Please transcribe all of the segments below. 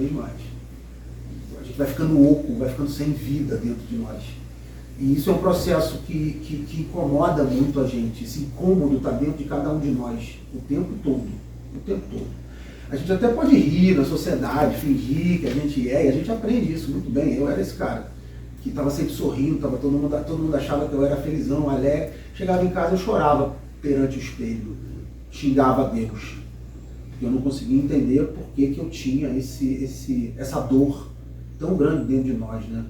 vez mais. A gente vai ficando oco, vai ficando sem vida dentro de nós. E isso é um processo que incomoda muito a gente. Esse incômodo está dentro de cada um de nós o tempo todo. O tempo todo. A gente até pode rir na sociedade, fingir que a gente é, e a gente aprende isso muito bem. Eu era esse cara que estava sempre sorrindo, todo mundo achava que eu era felizão, alegre. Chegava em casa, eu chorava perante o espelho, xingava Deus. Porque eu não conseguia entender por que eu tinha essa dor tão grande dentro de nós, né?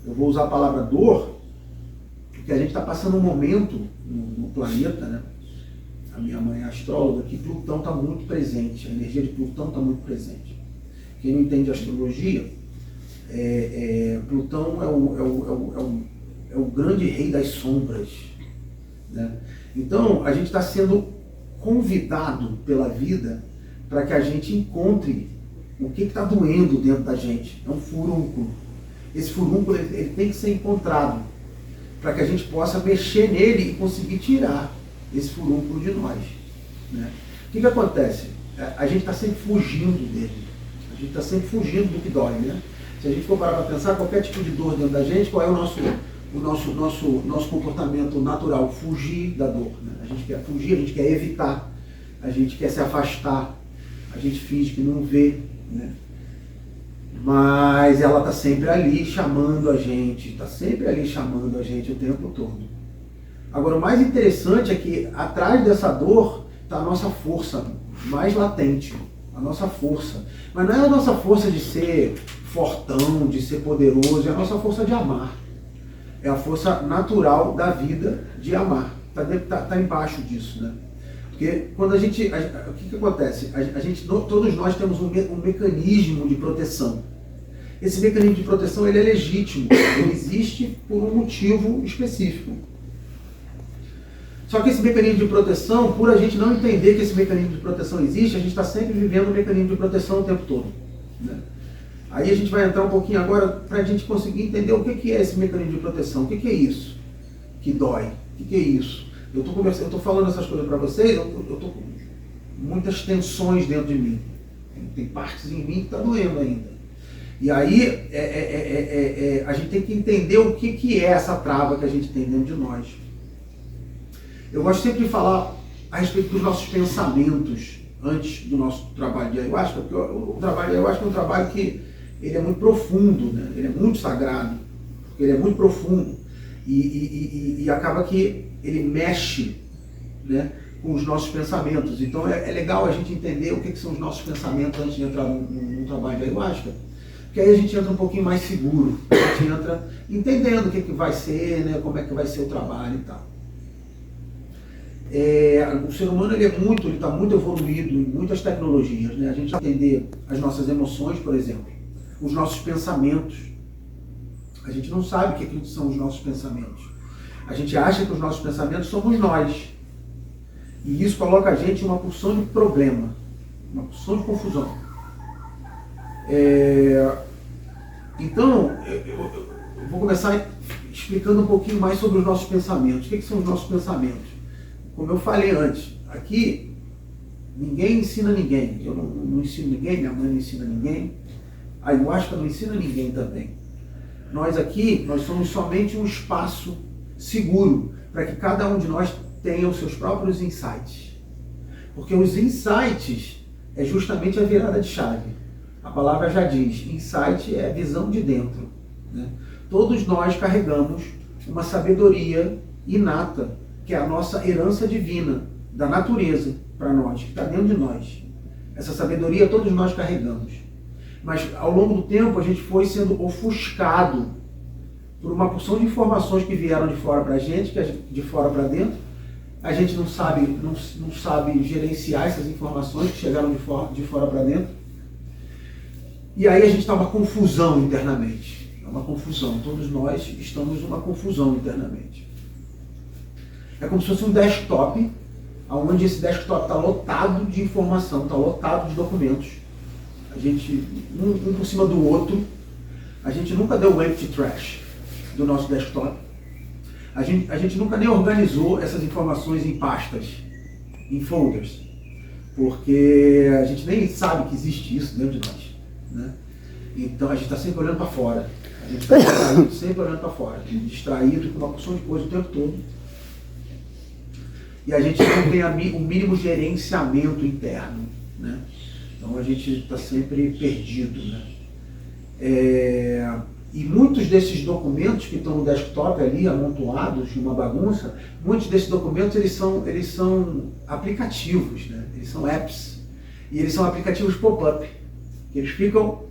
Eu vou usar a palavra dor, porque a gente está passando um momento no planeta, né? A minha mãe é astróloga, que Plutão está muito presente, a energia de Plutão está muito presente. Quem não entende astrologia, Plutão é o grande rei das sombras, né? Então, a gente está sendo convidado pela vida para que a gente encontre o que está doendo dentro da gente. É um furúnculo. Esse furúnculo ele tem que ser encontrado para que a gente possa mexer nele e conseguir tirar esse furúnculo de nós, né? O que acontece? A gente está sempre fugindo dele. A gente está sempre fugindo do que dói, né? Se a gente for parar para pensar, qualquer tipo de dor dentro da gente, qual é o nosso comportamento natural? Fugir da dor, né? A gente quer fugir, a gente quer evitar, a gente quer se afastar, a gente finge que não vê, né? Mas ela está sempre ali chamando a gente, está sempre ali chamando a gente o tempo todo. Agora, o mais interessante é que atrás dessa dor está a nossa força mais latente, a nossa força. Mas não é a nossa força de ser fortão, de ser poderoso, é a nossa força de amar. É a força natural da vida de amar. Está embaixo disso, né? Porque quando o que acontece? Todos nós temos um mecanismo de proteção. Esse mecanismo de proteção ele é legítimo, ele existe por um motivo específico. Só que esse mecanismo de proteção, por a gente não entender que esse mecanismo de proteção existe, a gente está sempre vivendo um mecanismo de proteção o tempo todo, né? Aí a gente vai entrar um pouquinho agora para a gente conseguir entender o que é esse mecanismo de proteção, o que é isso que dói, o que é isso. Eu estou falando essas coisas para vocês, eu estou com muitas tensões dentro de mim. Tem partes em mim que está doendo ainda. E aí a gente tem que entender o que é essa trava que a gente tem dentro de nós. Eu gosto sempre de falar a respeito dos nossos pensamentos antes do nosso trabalho de ayahuasca, porque o trabalho de ayahuasca é um trabalho que ele é muito profundo, né? Ele é muito sagrado, porque ele é muito profundo e acaba que ele mexe, né, com os nossos pensamentos. Então é legal a gente entender o que são os nossos pensamentos antes de entrar num trabalho de ayahuasca, porque aí a gente entra um pouquinho mais seguro, a gente entra entendendo o que vai ser, né, como é que vai ser o trabalho e tal. O ser humano ele está muito evoluído em muitas tecnologias, né? A gente entender as nossas emoções, por exemplo, os nossos pensamentos. A gente não sabe o que são os nossos pensamentos. A gente acha que os nossos pensamentos somos nós. E isso coloca a gente em uma porção de problema, uma porção de confusão. Então, eu vou começar explicando um pouquinho mais sobre os nossos pensamentos. O que são os nossos pensamentos? Como eu falei antes, aqui ninguém ensina ninguém. Eu não ensino ninguém, minha mãe não ensina ninguém. A ayahuasca não ensina ninguém também. Nós aqui, nós somos somente um espaço seguro para que cada um de nós tenha os seus próprios insights. Porque os insights é justamente a virada de chave. A palavra já diz, insight é visão de dentro, né? Todos nós carregamos uma sabedoria inata, que é a nossa herança divina, da natureza para nós, que está dentro de nós. Essa sabedoria todos nós carregamos. Mas ao longo do tempo a gente foi sendo ofuscado por uma porção de informações que vieram de fora para a gente, de fora para dentro. A gente não sabe gerenciar essas informações que chegaram de fora para dentro. E aí a gente está uma confusão internamente. É uma confusão. Todos nós estamos numa confusão internamente. É como se fosse um desktop, onde esse desktop está lotado de informação, está lotado de documentos. A gente, um por cima do outro, a gente nunca deu o empty trash do nosso desktop. A gente nunca nem organizou essas informações em pastas, em folders, porque a gente nem sabe que existe isso dentro de nós, né? Então a gente está sempre olhando para fora. A gente está sempre olhando para fora, distraído com uma porção de coisa o tempo todo. E a gente não tem o mínimo gerenciamento interno, né? Então a gente está sempre perdido, né? E muitos desses documentos que estão no desktop ali, amontoados, uma bagunça, muitos desses documentos eles são aplicativos, né? Eles são apps. E eles são aplicativos pop-up, que eles ficam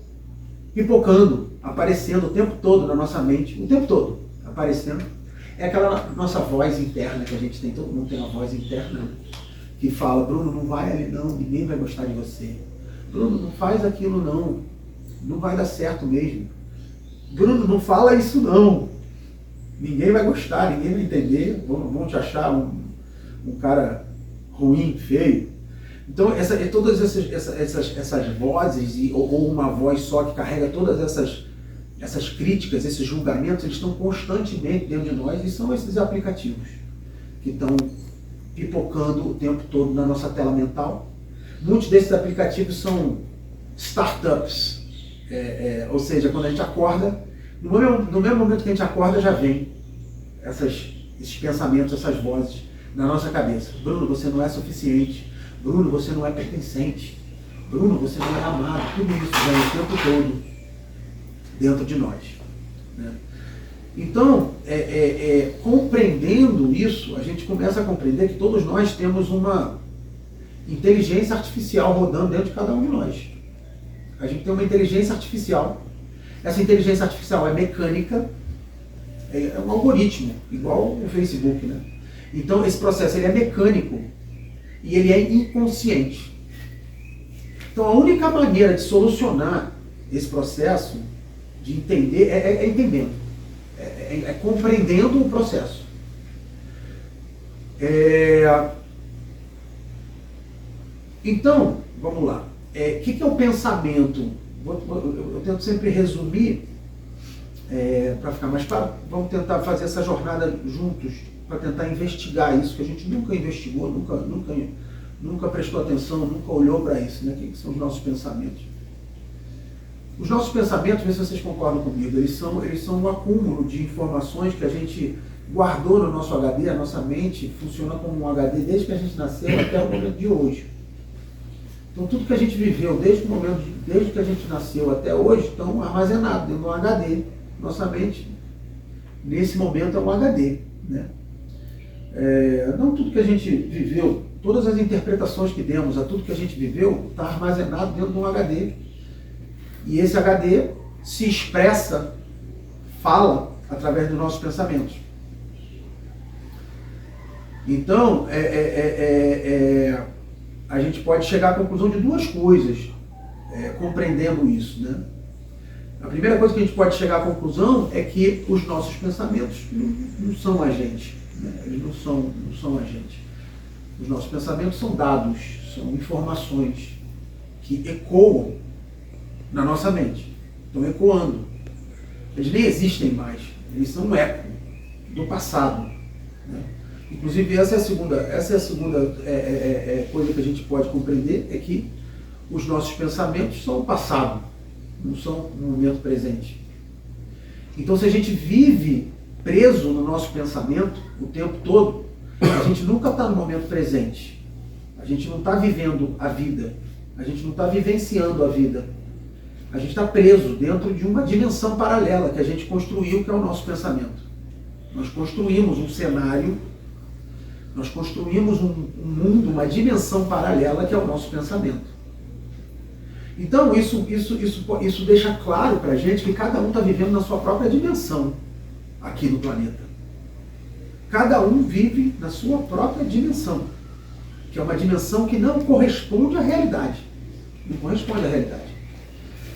pipocando, aparecendo o tempo todo na nossa mente, o tempo todo aparecendo. É aquela nossa voz interna que a gente tem, todo mundo tem uma voz interna, né? Que fala: Bruno, não vai ali não, ninguém vai gostar de você. Bruno, não faz aquilo não, não vai dar certo mesmo. Bruno, não fala isso não, ninguém vai gostar, ninguém vai entender, vão te achar um cara ruim, feio. Então, todas essas vozes, ou uma voz só que carrega todas essas críticas, esses julgamentos, eles estão constantemente dentro de nós, e são esses aplicativos que estão pipocando o tempo todo na nossa tela mental. Muitos desses aplicativos são startups, ou seja, quando a gente acorda, no mesmo momento que a gente acorda, já vem esses pensamentos, essas vozes na nossa cabeça. Bruno, você não é suficiente. Bruno, você não é pertencente. Bruno, você não é amado. Tudo isso vem o tempo todo dentro de nós, né? Então, compreendendo isso, a gente começa a compreender que todos nós temos uma inteligência artificial rodando dentro de cada um de nós. A gente tem uma inteligência artificial. Essa inteligência artificial é mecânica, é um algoritmo, igual o Facebook, né? Então, esse processo ele é mecânico e ele é inconsciente. Então, a única maneira de solucionar esse processo, de entender, é entendendo, é compreendendo o processo. Então, vamos lá. O que é o pensamento? Eu tento sempre resumir, para ficar mais claro. Vamos tentar fazer essa jornada juntos, para tentar investigar isso, que a gente nunca investigou, nunca prestou atenção, nunca olhou para isso, né? O que são os nossos pensamentos? Os nossos pensamentos, vê se vocês concordam comigo, eles são um acúmulo de informações que a gente guardou no nosso HD. A nossa mente funciona como um HD desde que a gente nasceu até o momento de hoje. Então tudo que a gente viveu desde que a gente nasceu até hoje estão armazenados dentro de um HD. Nossa mente, nesse momento, é um HD, né? Não tudo que a gente viveu, todas as interpretações que demos a tudo que a gente viveu está armazenado dentro de um HD. E esse HD se expressa, fala, através dos nossos pensamentos. Então, a gente pode chegar à conclusão de duas coisas, compreendendo isso, né? A primeira coisa que a gente pode chegar à conclusão é que os nossos pensamentos não são a gente, né? Eles não são a gente. Os nossos pensamentos são dados, são informações que ecoam na nossa mente. Estão ecoando. Eles nem existem mais. Eles são um eco do passado, né? Inclusive, essa é a segunda coisa que a gente pode compreender, é que os nossos pensamentos são o passado, não são no momento presente. Então, se a gente vive preso no nosso pensamento o tempo todo, a gente nunca está no momento presente. A gente não está vivendo a vida. A gente não está vivenciando a vida. A gente está preso dentro de uma dimensão paralela que a gente construiu, que é o nosso pensamento. Nós construímos um cenário, nós construímos um mundo, uma dimensão paralela que é o nosso pensamento. Então, isso deixa claro para a gente que cada um está vivendo na sua própria dimensão aqui no planeta. Cada um vive na sua própria dimensão, que é uma dimensão que não corresponde à realidade. Não corresponde à realidade.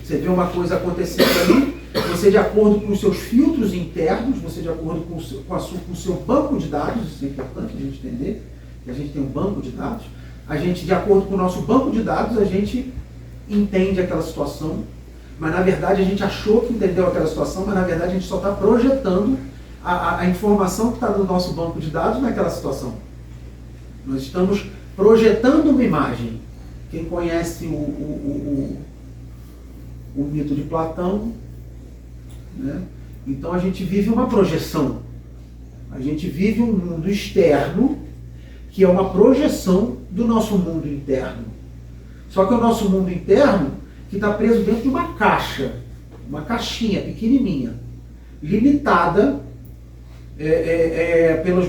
Você vê uma coisa acontecendo ali, você, de acordo com os seus filtros internos, você, de acordo com o seu banco de dados, isso é importante a gente entender, que a gente tem um banco de dados, a gente, de acordo com o nosso banco de dados, a gente entende aquela situação, mas na verdade a gente achou que entendeu aquela situação, mas na verdade a gente só está projetando a informação que está no nosso banco de dados naquela situação. Nós estamos projetando uma imagem. Quem conhece o mito de Platão, né? Então a gente vive uma projeção. A gente vive um mundo externo que é uma projeção do nosso mundo interno. Só que o nosso mundo interno que está preso dentro de uma caixa, uma caixinha pequenininha, limitada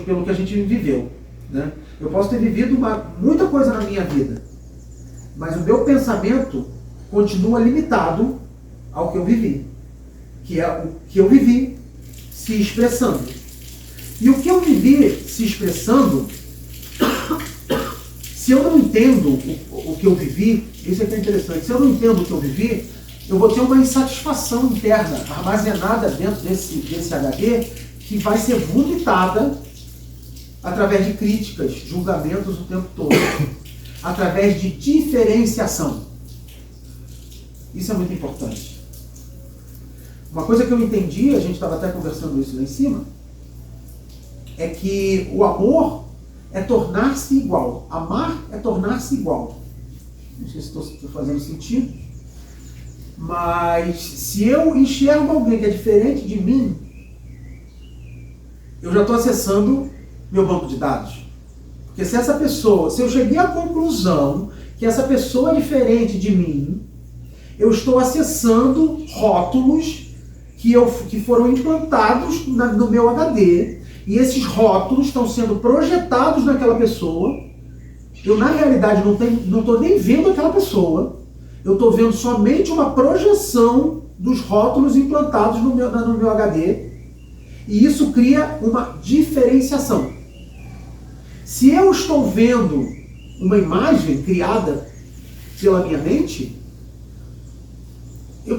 pelo que a gente viveu, né? Eu posso ter vivido muita coisa na minha vida, mas o meu pensamento continua limitado ao que eu vivi, que é o que eu vivi se expressando. E o que eu vivi se expressando, se eu não entendo o que eu vivi, isso é que é interessante, se eu não entendo o que eu vivi, eu vou ter uma insatisfação interna armazenada dentro desse HD que vai ser vomitada através de críticas, julgamentos o tempo todo, através de diferenciação. Isso é muito importante. Uma coisa que eu entendi, a gente estava até conversando isso lá em cima, é que o amor é tornar-se igual. Amar é tornar-se igual. Não sei se estou fazendo sentido, mas se eu enxergo alguém que é diferente de mim, eu já estou acessando meu banco de dados. Porque se eu cheguei à conclusão que essa pessoa é diferente de mim, eu estou acessando rótulos que foram implantados no meu HD, e esses rótulos estão sendo projetados naquela pessoa. Eu, na realidade, não estou nem vendo aquela pessoa, eu estou vendo somente uma projeção dos rótulos implantados no meu HD, e isso cria uma diferenciação. Se eu estou vendo uma imagem criada pela minha mente,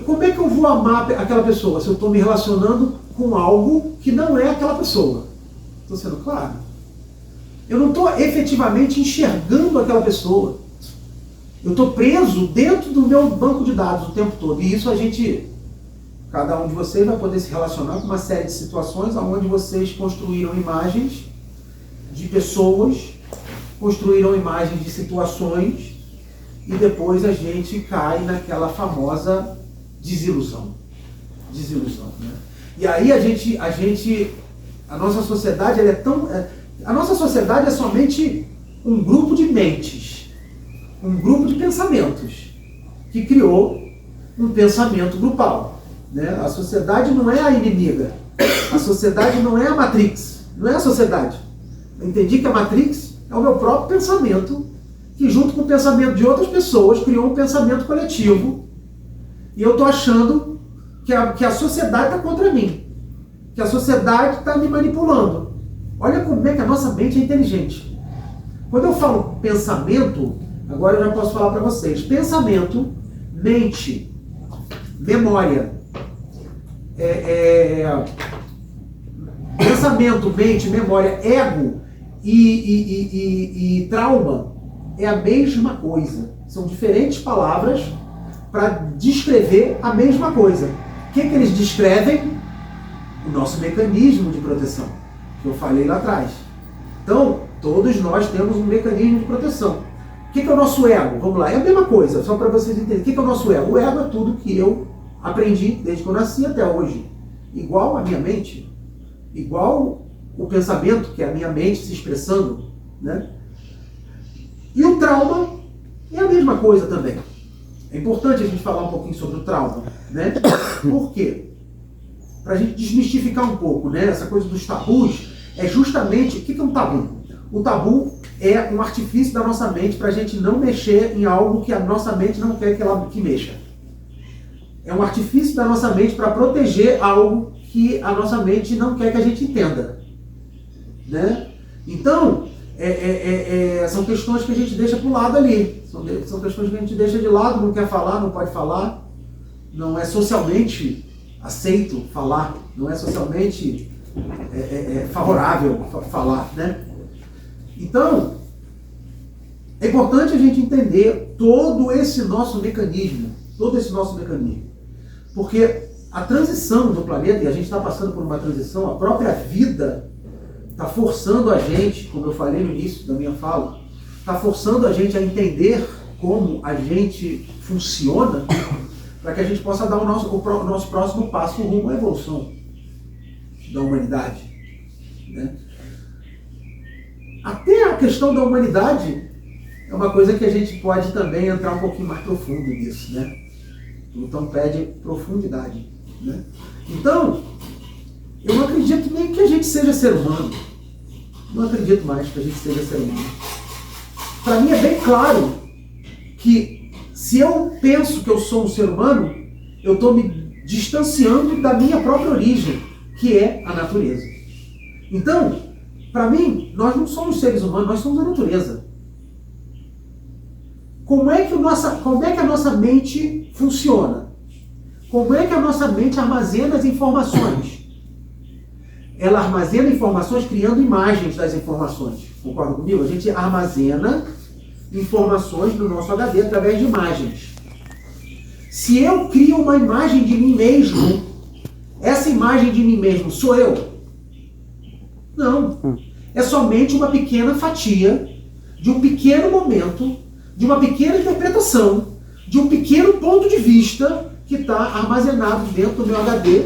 como é que eu vou amar aquela pessoa se eu estou me relacionando com algo que não é aquela pessoa? Estou sendo claro? Eu não estou efetivamente enxergando aquela pessoa. Eu estou preso dentro do meu banco de dados o tempo todo. E isso cada um de vocês vai poder se relacionar com uma série de situações onde vocês construíram imagens de pessoas, construíram imagens de situações, e depois a gente cai naquela famosa desilusão. Desilusão, né? E aí a nossa sociedade, a nossa sociedade é somente um grupo de mentes, um grupo de pensamentos que criou um pensamento grupal, né? A sociedade não é a inimiga, a sociedade não é a Matrix, não é a sociedade. Eu entendi que a Matrix é o meu próprio pensamento, que junto com o pensamento de outras pessoas criou um pensamento coletivo, e eu estou achando que a sociedade está contra mim, que a sociedade está me manipulando. Olha como é que a nossa mente é inteligente. Quando eu falo pensamento, agora eu já posso falar para vocês. Pensamento, mente, memória, pensamento, mente, memória, ego e trauma é a mesma coisa. São diferentes palavras para descrever a mesma coisa. O que eles descrevem? O nosso mecanismo de proteção, que eu falei lá atrás. Então, todos nós temos um mecanismo de proteção. O que é o nosso ego? Vamos lá, é a mesma coisa, só para vocês entenderem. O que é o nosso ego? O ego é tudo que eu aprendi desde que eu nasci até hoje. Igual a minha mente, igual o pensamento, que é a minha mente se expressando, né? E o trauma é a mesma coisa também. É importante a gente falar um pouquinho sobre o trauma, né? Por quê? Para a gente desmistificar um pouco, né? Essa coisa dos tabus é justamente... O que é um tabu? O tabu é um artifício da nossa mente para a gente não mexer em algo que a nossa mente não quer que mexa. É um artifício da nossa mente para proteger algo que a nossa mente não quer que a gente entenda, né? Então, são questões que a gente deixa para o lado ali. São questões que a gente deixa de lado, não quer falar, não pode falar. Não é socialmente aceito falar, não é socialmente favorável falar, né? Então, é importante a gente entender todo esse nosso mecanismo, porque a transição do planeta, e a gente está passando por uma transição, a própria vida está forçando a gente, como eu falei no início da minha fala, está forçando a gente a entender como a gente funciona, para que a gente possa dar o nosso próximo passo rumo à evolução da humanidade, né? Até a questão da humanidade é uma coisa que a gente pode também entrar um pouquinho mais profundo nisso, né? Então pede profundidade, né? Então, eu não acredito nem que a gente seja ser humano. Não acredito mais que a gente seja ser humano. Para mim é bem claro que se eu penso que eu sou um ser humano, eu estou me distanciando da minha própria origem, que é a natureza. Então, para mim, nós não somos seres humanos, nós somos a natureza. Como é que a nossa mente funciona? Como é que a nossa mente armazena as informações? Ela armazena informações criando imagens das informações. Concorda comigo? A gente armazena informações no nosso HD através de imagens. Se eu crio uma imagem de mim mesmo, essa imagem de mim mesmo sou eu? Não. É somente uma pequena fatia de um pequeno momento, de uma pequena interpretação, de um pequeno ponto de vista que está armazenado dentro do meu HD.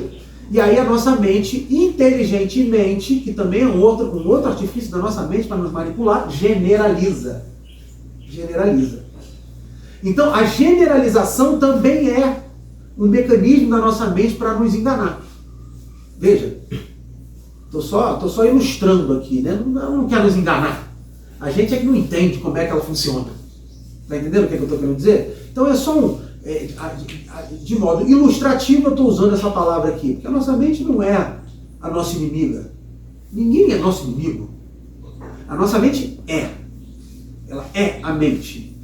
E aí a nossa mente, inteligentemente, que também é um outro artifício da nossa mente para nos manipular, generaliza. Generaliza. Então a generalização também é um mecanismo da nossa mente para nos enganar. Veja, estou só ilustrando aqui, né? Não quero nos enganar. A gente é que não entende como é que ela funciona. Está entendendo o que eu estou querendo dizer? Então é só de modo ilustrativo eu estou usando essa palavra aqui, porque a nossa mente não é a nossa inimiga. Ninguém é nosso inimigo. A nossa mente ela é a mente.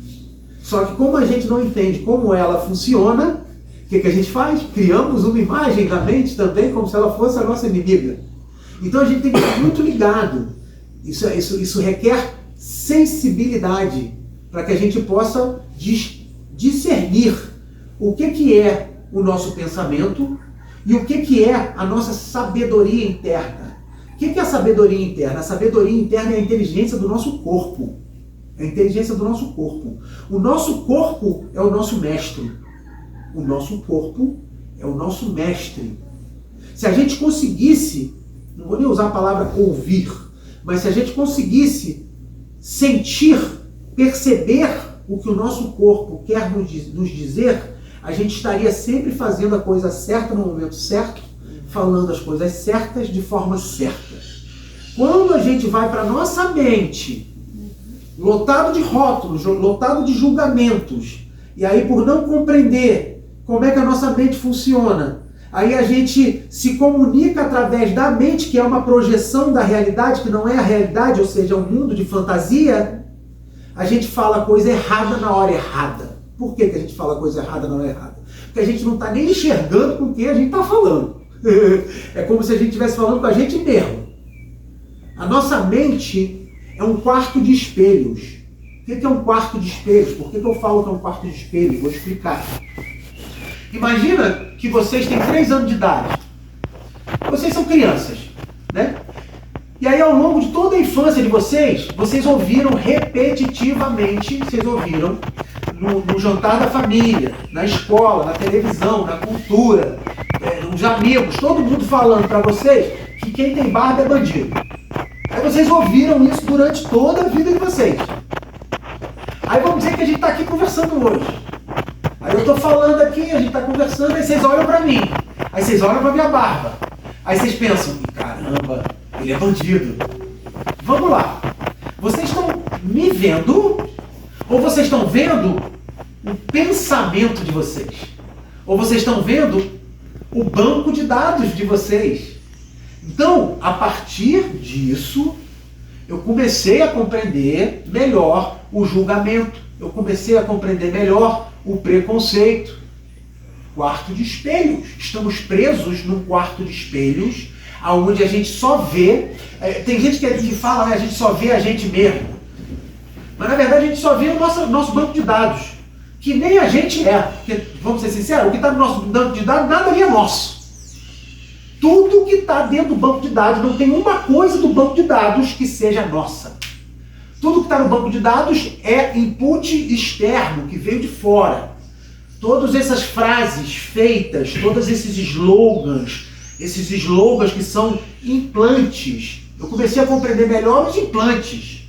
Só que como a gente não entende como ela funciona, o que a gente faz? Criamos uma imagem da mente também como se ela fosse a nossa inimiga. Então a gente tem que estar muito ligado. Isso requer sensibilidade para que a gente possa discernir o que é o nosso pensamento e o que é a nossa sabedoria interna. O que é a sabedoria interna? A sabedoria interna é a inteligência do nosso corpo. É a inteligência do nosso corpo. O nosso corpo é o nosso mestre. O nosso corpo é o nosso mestre. Se a gente conseguisse, não vou nem usar a palavra ouvir, mas se a gente conseguisse sentir, perceber o que o nosso corpo quer nos dizer, a gente estaria sempre fazendo a coisa certa no momento certo, falando as coisas certas de forma certa. Quando a gente vai para a nossa mente, lotado de rótulos, lotado de julgamentos, e aí por não compreender como é que a nossa mente funciona, aí a gente se comunica através da mente, que é uma projeção da realidade, que não é a realidade, ou seja, é um mundo de fantasia, a gente fala a coisa errada na hora errada. Por que a gente fala a coisa errada na hora errada? Porque a gente não está nem enxergando com quem a gente está falando. É como se a gente estivesse falando com a gente mesmo. A nossa mente é um quarto de espelhos. O que é um quarto de espelhos? Por que eu falo que é um quarto de espelhos? Vou explicar. Imagina que vocês têm 3 anos de idade. Vocês são crianças, né? E aí, ao longo de toda a infância de vocês ouviram repetitivamente, no jantar da família, na escola, na televisão, na cultura, nos amigos, todo mundo falando para vocês que quem tem barba é bandido. Aí vocês ouviram isso durante toda a vida de vocês. Aí vamos dizer que a gente está aqui conversando hoje. Aí eu estou falando aqui, a gente está conversando, aí vocês olham para mim. Aí vocês olham para minha barba. Aí vocês pensam, caramba, ele é bandido. Vamos lá. Vocês estão me vendo ou vocês estão vendo o pensamento de vocês? Ou vocês estão vendo o banco de dados de vocês? Então, a partir disso, eu comecei a compreender melhor o julgamento. Eu comecei a compreender melhor o preconceito. Quarto de espelhos. Estamos presos num quarto de espelhos, onde a gente só vê... tem gente que fala, né, a gente só vê a gente mesmo. Mas na verdade a gente só vê o nosso banco de dados, que nem a gente é. Porque, vamos ser sinceros, o que está no nosso banco de dados, nada ali é nosso. Tudo que está dentro do banco de dados, não tem uma coisa do banco de dados que seja nossa. Tudo que está no banco de dados é input externo, que veio de fora. todas essas frases feitas, todos esses slogans que são implantes. Eu comecei a compreender melhor os implantes.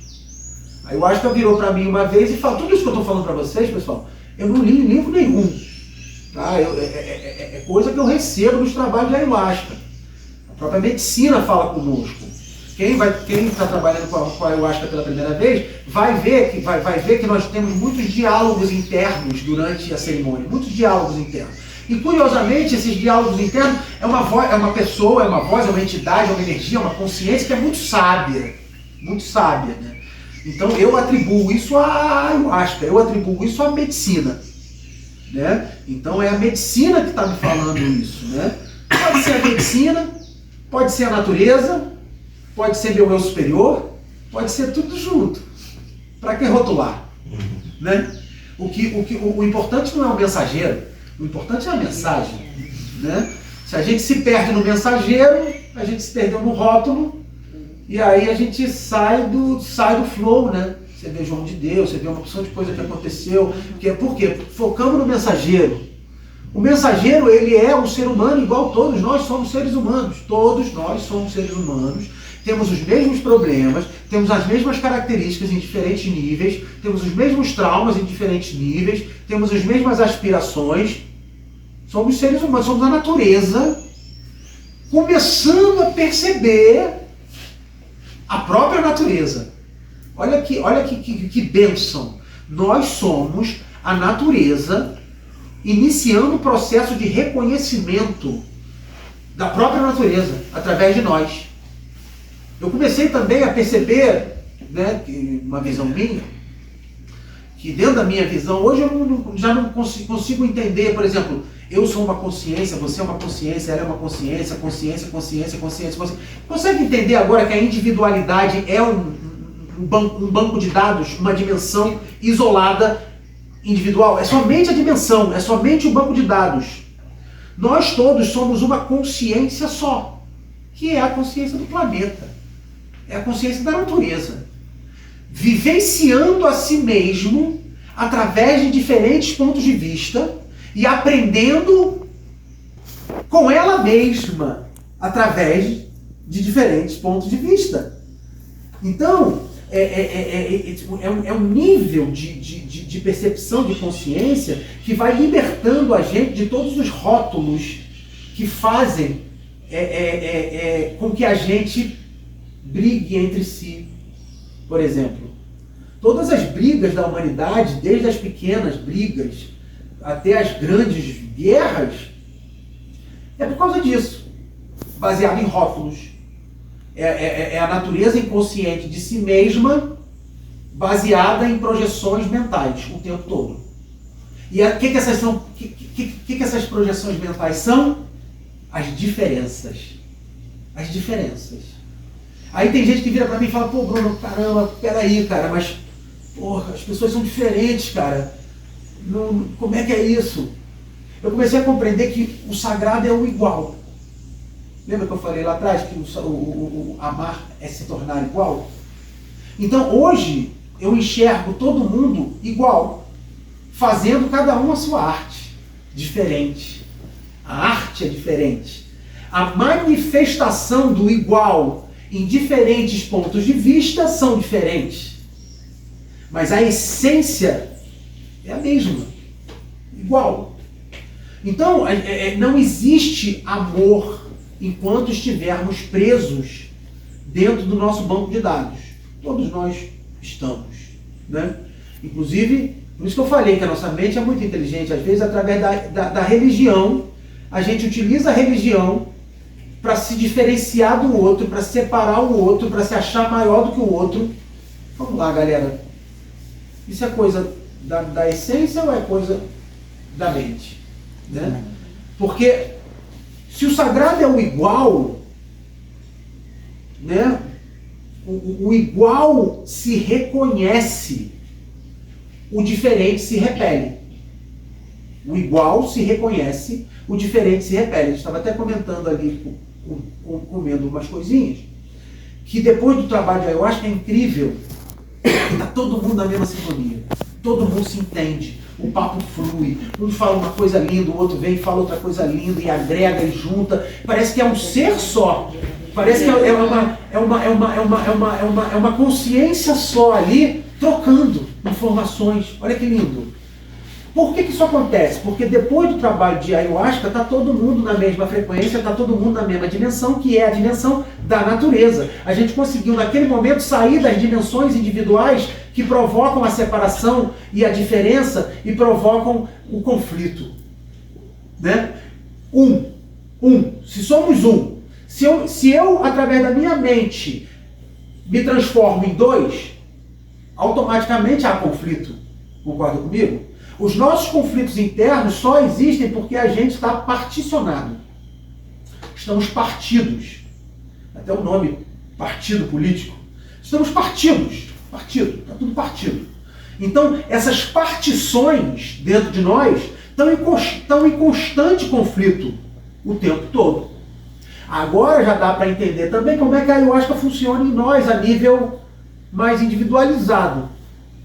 Aí o Ayahuasca virou para mim uma vez e falou, tudo isso que eu estou falando para vocês, pessoal, eu não li em livro nenhum. Tá? É coisa que eu recebo nos trabalhos de Ayahuasca. A própria medicina fala conosco. Quem está trabalhando com a Ayahuasca pela primeira vez vai ver que nós temos muitos diálogos internos durante a cerimônia, muitos diálogos internos. E curiosamente, esses diálogos internos é uma voz, é uma pessoa, é uma voz, é uma entidade, é uma energia, é uma consciência que é muito sábia, né? Então eu atribuo isso à Ayahuasca, eu atribuo isso à medicina, né? Então é a medicina que está me falando isso, né? Pode ser a medicina, pode ser a natureza, pode ser meu eu superior, pode ser tudo junto. Para que rotular? Né? O importante não é o mensageiro, o importante é a mensagem. Né? Se a gente se perde no mensageiro, a gente se perdeu no rótulo, e aí a gente sai do flow, né? Você vê João de Deus, você vê uma porção de coisa que aconteceu. Por quê? Focamos no mensageiro. O mensageiro, ele é um ser humano igual todos nós somos seres humanos. Todos nós somos seres humanos. Temos os mesmos problemas, temos as mesmas características em diferentes níveis, temos os mesmos traumas em diferentes níveis, temos as mesmas aspirações. Somos seres humanos, somos a natureza, começando a perceber a própria natureza. Olha que bênção. Nós somos a natureza iniciando o processo de reconhecimento da própria natureza através de nós. Eu comecei também a perceber, né, uma visão minha, que dentro da minha visão, hoje eu já não consigo entender, por exemplo, eu sou uma consciência, você é uma consciência, ela é uma consciência. Consegue entender agora que a individualidade é um banco de dados, uma dimensão isolada, individual? É somente a dimensão, é somente o banco de dados. Nós todos somos uma consciência só, que é a consciência do planeta. É a consciência da natureza. Vivenciando a si mesmo através de diferentes pontos de vista e aprendendo com ela mesma através de diferentes pontos de vista. Então, é um nível de percepção de consciência que vai libertando a gente de todos os rótulos que fazem com que a gente brigue entre si. Por exemplo, todas as brigas da humanidade, desde as pequenas brigas até as grandes guerras, é por causa disso, baseado em rótulos. É a natureza inconsciente de si mesma, baseada em projeções mentais o tempo todo. E o que essas projeções mentais são? As diferenças. As diferenças. Aí tem gente que vira pra mim e fala, pô, Bruno, caramba, peraí, cara, mas porra, as pessoas são diferentes, cara. Como é que é isso? Eu comecei a compreender que o sagrado é o igual. Lembra que eu falei lá atrás que o amar é se tornar igual? Então hoje eu enxergo todo mundo igual, fazendo cada um a sua arte, diferente. A arte é diferente. A manifestação do igual em diferentes pontos de vista são diferentes. Mas a essência é a mesma, igual. Então não existe amor enquanto estivermos presos dentro do nosso banco de dados. Todos nós estamos, né? Inclusive, por isso que eu falei que a nossa mente é muito inteligente. Às vezes, através da religião, a gente utiliza a religião para se diferenciar do outro, para separar o outro, para se achar maior do que o outro. Vamos lá, galera. Isso é coisa da essência ou é coisa da mente? Né? Porque se o sagrado é o igual, né? O igual se reconhece, o diferente se repele. O igual se reconhece, o diferente se repele. A gente estava até comentando ali, comendo umas coisinhas, que depois do trabalho de Ayahuasca é incrível, está todo mundo na mesma sintonia, todo mundo se entende, o papo flui, um fala uma coisa linda, o outro vem e fala outra coisa linda e agrega e junta, parece que é um ser só, parece que é uma consciência só ali, trocando informações. Olha que lindo. Por que isso acontece? Porque depois do trabalho de ayahuasca, está todo mundo na mesma frequência, está todo mundo na mesma dimensão, que é a dimensão da natureza. A gente conseguiu, naquele momento, sair das dimensões individuais que provocam a separação e a diferença e provocam o conflito. Né? Se somos um, se eu, através da minha mente, me transformo em dois, automaticamente há conflito. Concorda comigo? Os nossos conflitos internos só existem porque a gente está particionado. Estamos partidos. Até o nome, partido político. Estamos partidos. Partido, está tudo partido. Então, essas partições dentro de nós estão em constante conflito o tempo todo. Agora já dá para entender também como é que a ayahuasca funciona em nós a nível mais individualizado.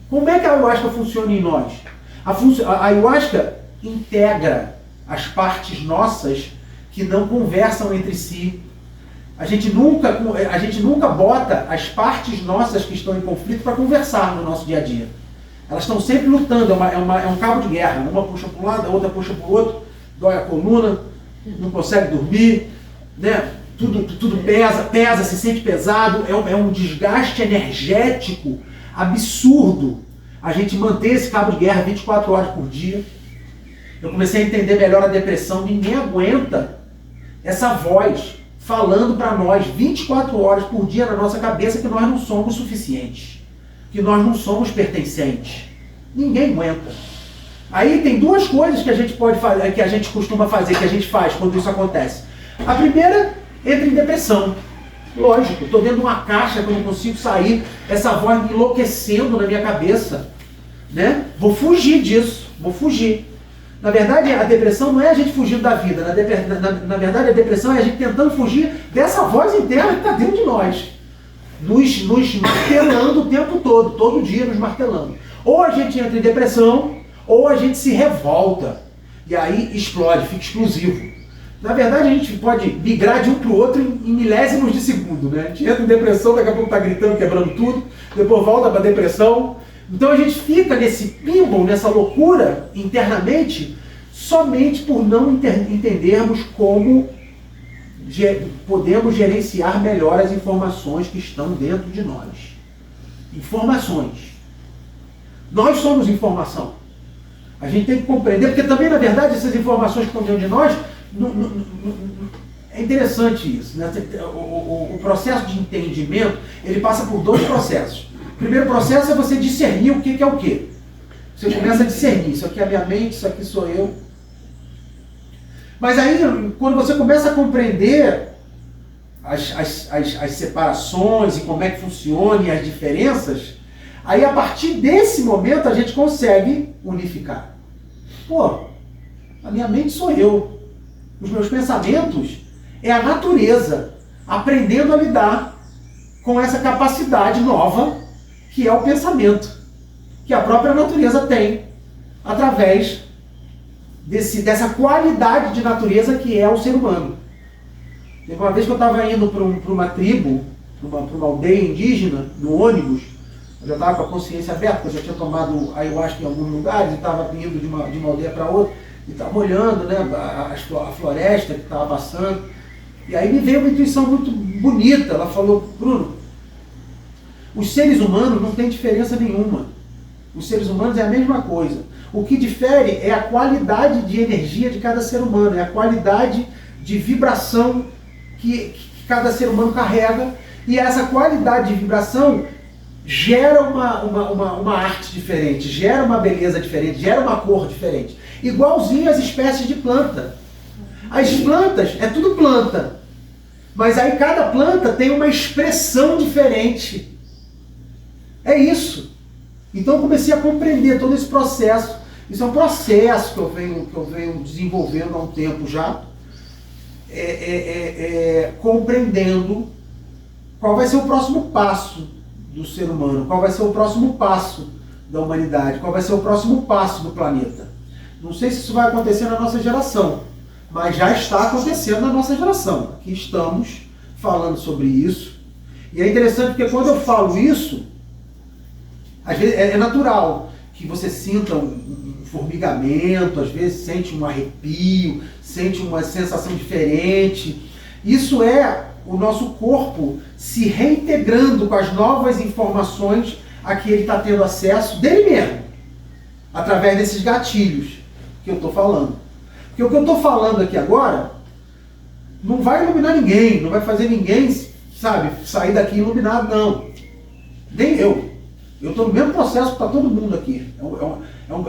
Como é que a ayahuasca funciona em nós? A ayahuasca integra as partes nossas que não conversam entre si. A gente nunca bota as partes nossas que estão em conflito para conversar no nosso dia a dia. Elas estão sempre lutando, é um cabo de guerra. Uma puxa para um lado, a outra puxa para o outro, dói a coluna, não consegue dormir, né? Tudo pesa, se sente pesado, é um desgaste energético absurdo. A gente manter esse cabo de guerra 24 horas por dia. Eu comecei a entender melhor a depressão. Ninguém aguenta essa voz falando para nós 24 horas por dia na nossa cabeça que nós não somos suficientes, que nós não somos pertencentes. Ninguém aguenta. Aí tem duas coisas que a gente pode fazer, que a gente costuma fazer, que a gente faz quando isso acontece. A primeira, entra em depressão. Lógico, estou dentro de uma caixa que eu não consigo sair, essa voz me enlouquecendo na minha cabeça, né? Vou fugir disso, vou fugir. Na verdade, a depressão não é a gente fugindo da vida, na verdade a depressão é a gente tentando fugir dessa voz interna que está dentro de nós, nos martelando o tempo todo dia nos martelando. Ou a gente entra em depressão, ou a gente se revolta, e aí explode, fica explosivo. Na verdade, a gente pode migrar de um para o outro em milésimos de segundo, né? A gente entra em depressão, daqui a pouco está gritando, quebrando tudo, depois volta para a depressão. Então a gente fica nesse pinball, nessa loucura internamente, somente por não entendermos como podemos gerenciar melhor as informações que estão dentro de nós. Informações. Nós somos informação. A gente tem que compreender, porque também, na verdade, essas informações que estão dentro de nós, é interessante isso, né? O processo de entendimento, ele passa por dois processos. O primeiro processo é você discernir o que é o que. Você começa a discernir, isso aqui é a minha mente, isso aqui sou eu. Mas aí, quando você começa a compreender as separações e como é que funciona e as diferenças, aí a partir desse momento a gente consegue unificar. Pô, a minha mente sou eu. Os meus pensamentos é a natureza aprendendo a lidar com essa capacidade nova que é o pensamento, que a própria natureza tem através dessa qualidade de natureza que é o ser humano. Teve uma vez que eu estava indo para uma tribo, para uma aldeia indígena, no ônibus, eu já estava com a consciência aberta, porque eu já tinha tomado ayahuasca em alguns lugares, e estava indo de uma aldeia para outra, e estava olhando, né, a floresta que estava passando, e aí me veio uma intuição muito bonita. Ela falou: Bruno, os seres humanos não têm diferença nenhuma. Os seres humanos é a mesma coisa. O que difere é a qualidade de energia de cada ser humano, é a qualidade de vibração que cada ser humano carrega, e essa qualidade de vibração gera uma arte diferente, gera uma beleza diferente, gera uma cor diferente. Igualzinho às espécies de planta. As plantas, é tudo planta, mas aí cada planta tem uma expressão diferente. É isso. Então eu comecei a compreender todo esse processo. Isso é um processo que eu venho desenvolvendo há um tempo já, compreendendo qual vai ser o próximo passo do ser humano, qual vai ser o próximo passo da humanidade, qual vai ser o próximo passo do planeta. Não sei se isso vai acontecer na nossa geração, mas já está acontecendo na nossa geração. Aqui estamos falando sobre isso. E é interessante porque quando eu falo isso, às vezes é natural que você sinta um formigamento, às vezes sente um arrepio, sente uma sensação diferente. Isso é o nosso corpo se reintegrando com as novas informações a que ele está tendo acesso dele mesmo, através desses gatilhos que eu estou falando. Porque o que eu estou falando aqui agora não vai iluminar ninguém, não vai fazer ninguém, sabe, sair daqui iluminado, não. Nem eu. Eu estou no mesmo processo que está todo mundo aqui.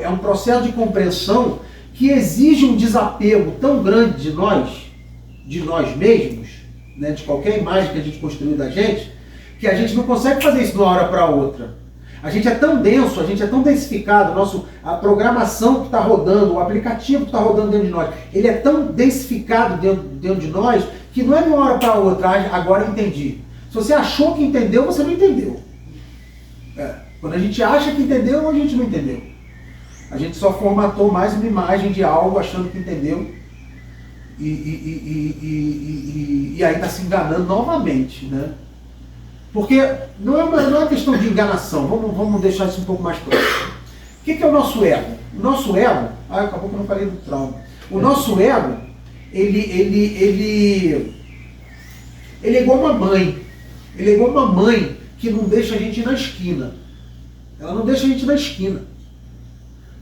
É um processo de compreensão que exige um desapego tão grande de nós mesmos, né, de qualquer imagem que a gente construiu da gente, que a gente não consegue fazer isso de uma hora para outra. A gente é tão denso, a gente é tão densificado, a programação que está rodando, o aplicativo que está rodando dentro de nós, ele é tão densificado dentro de nós, que não é de uma hora para outra, agora eu entendi. Se você achou que entendeu, você não entendeu. Quando a gente acha que entendeu, a gente não entendeu. A gente só formatou mais uma imagem de algo achando que entendeu e aí está se enganando novamente, né? Porque não é uma questão de enganação, vamos deixar isso um pouco mais claro. O que é o nosso ego? O nosso ego, acabou que eu não falei do trauma. O nosso ego, ele é igual uma mãe. Ele é igual uma mãe que não deixa a gente ir na esquina. Ela não deixa a gente ir na esquina.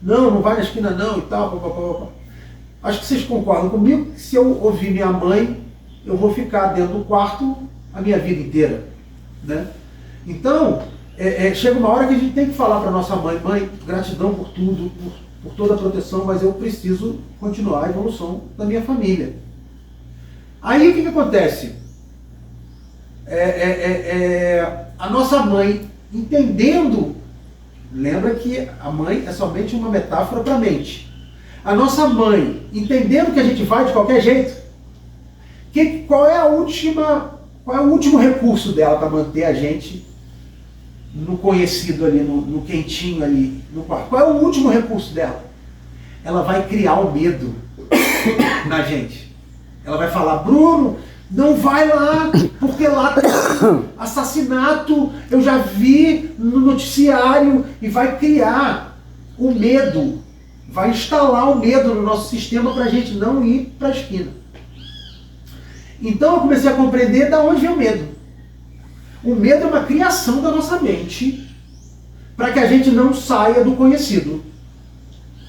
Não vai na esquina não e tal. Acho que vocês concordam comigo que se eu ouvir minha mãe, eu vou ficar dentro do quarto a minha vida inteira. Né? Então, chega uma hora que a gente tem que falar para nossa mãe: mãe, gratidão por tudo, por toda a proteção, mas eu preciso continuar a evolução da minha família. Aí o que acontece? A nossa mãe, entendendo, lembra que a mãe é somente uma metáfora para a mente. A nossa mãe, entendendo que a gente vai de qualquer jeito, qual é o último recurso dela para manter a gente no conhecido ali, no quentinho ali, no quarto? Qual é o último recurso dela? Ela vai criar o medo na gente. Ela vai falar: Bruno, não vai lá, porque lá tem assassinato, eu já vi no noticiário, e vai criar o medo, vai instalar o medo no nosso sistema para a gente não ir para a esquina. Então eu comecei a compreender de onde vem o medo. O medo é uma criação da nossa mente para que a gente não saia do conhecido.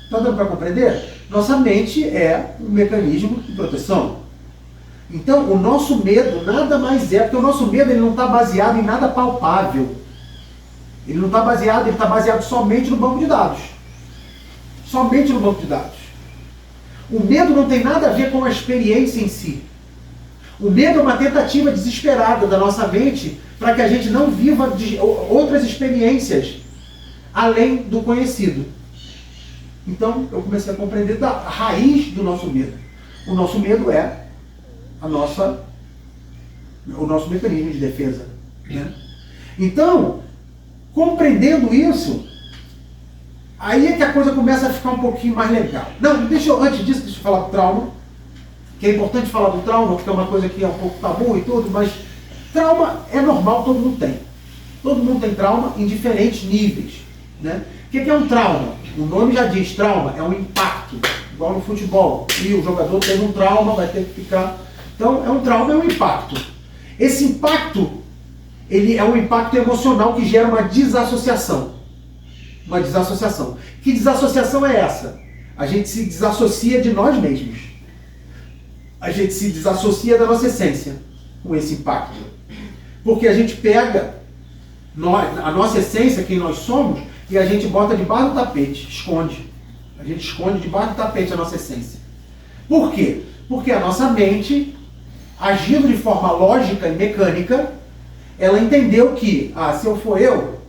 Está dando para compreender? Nossa mente é um mecanismo de proteção. Então o nosso medo nada mais é, porque o nosso medo ele não está baseado em nada palpável. Ele está baseado somente no banco de dados. Somente no banco de dados. O medo não tem nada a ver com a experiência em si. O medo é uma tentativa desesperada da nossa mente para que a gente não viva outras experiências além do conhecido. Então, eu comecei a compreender a raiz do nosso medo. O nosso medo é o nosso mecanismo de defesa. Né? Então, compreendendo isso, aí é que a coisa começa a ficar um pouquinho mais legal. Não, antes disso, deixa eu falar do trauma. Que é importante falar do trauma, porque é uma coisa que é um pouco tabu e tudo, mas trauma é normal, todo mundo tem. Todo mundo tem trauma em diferentes níveis. Né? O que é um trauma? O nome já diz, trauma é um impacto, igual no futebol. E o jogador teve um trauma, vai ter que ficar... Então, um trauma é um impacto. Esse impacto, ele é um impacto emocional que gera uma desassociação. Uma desassociação. Que desassociação é essa? A gente se desassocia de nós mesmos. A gente se desassocia da nossa essência com esse impacto. Porque a gente pega a nossa essência, quem nós somos, e a gente bota debaixo do tapete, esconde. A gente esconde debaixo do tapete a nossa essência. Por quê? Porque a nossa mente, agindo de forma lógica e mecânica, ela entendeu que, se eu for eu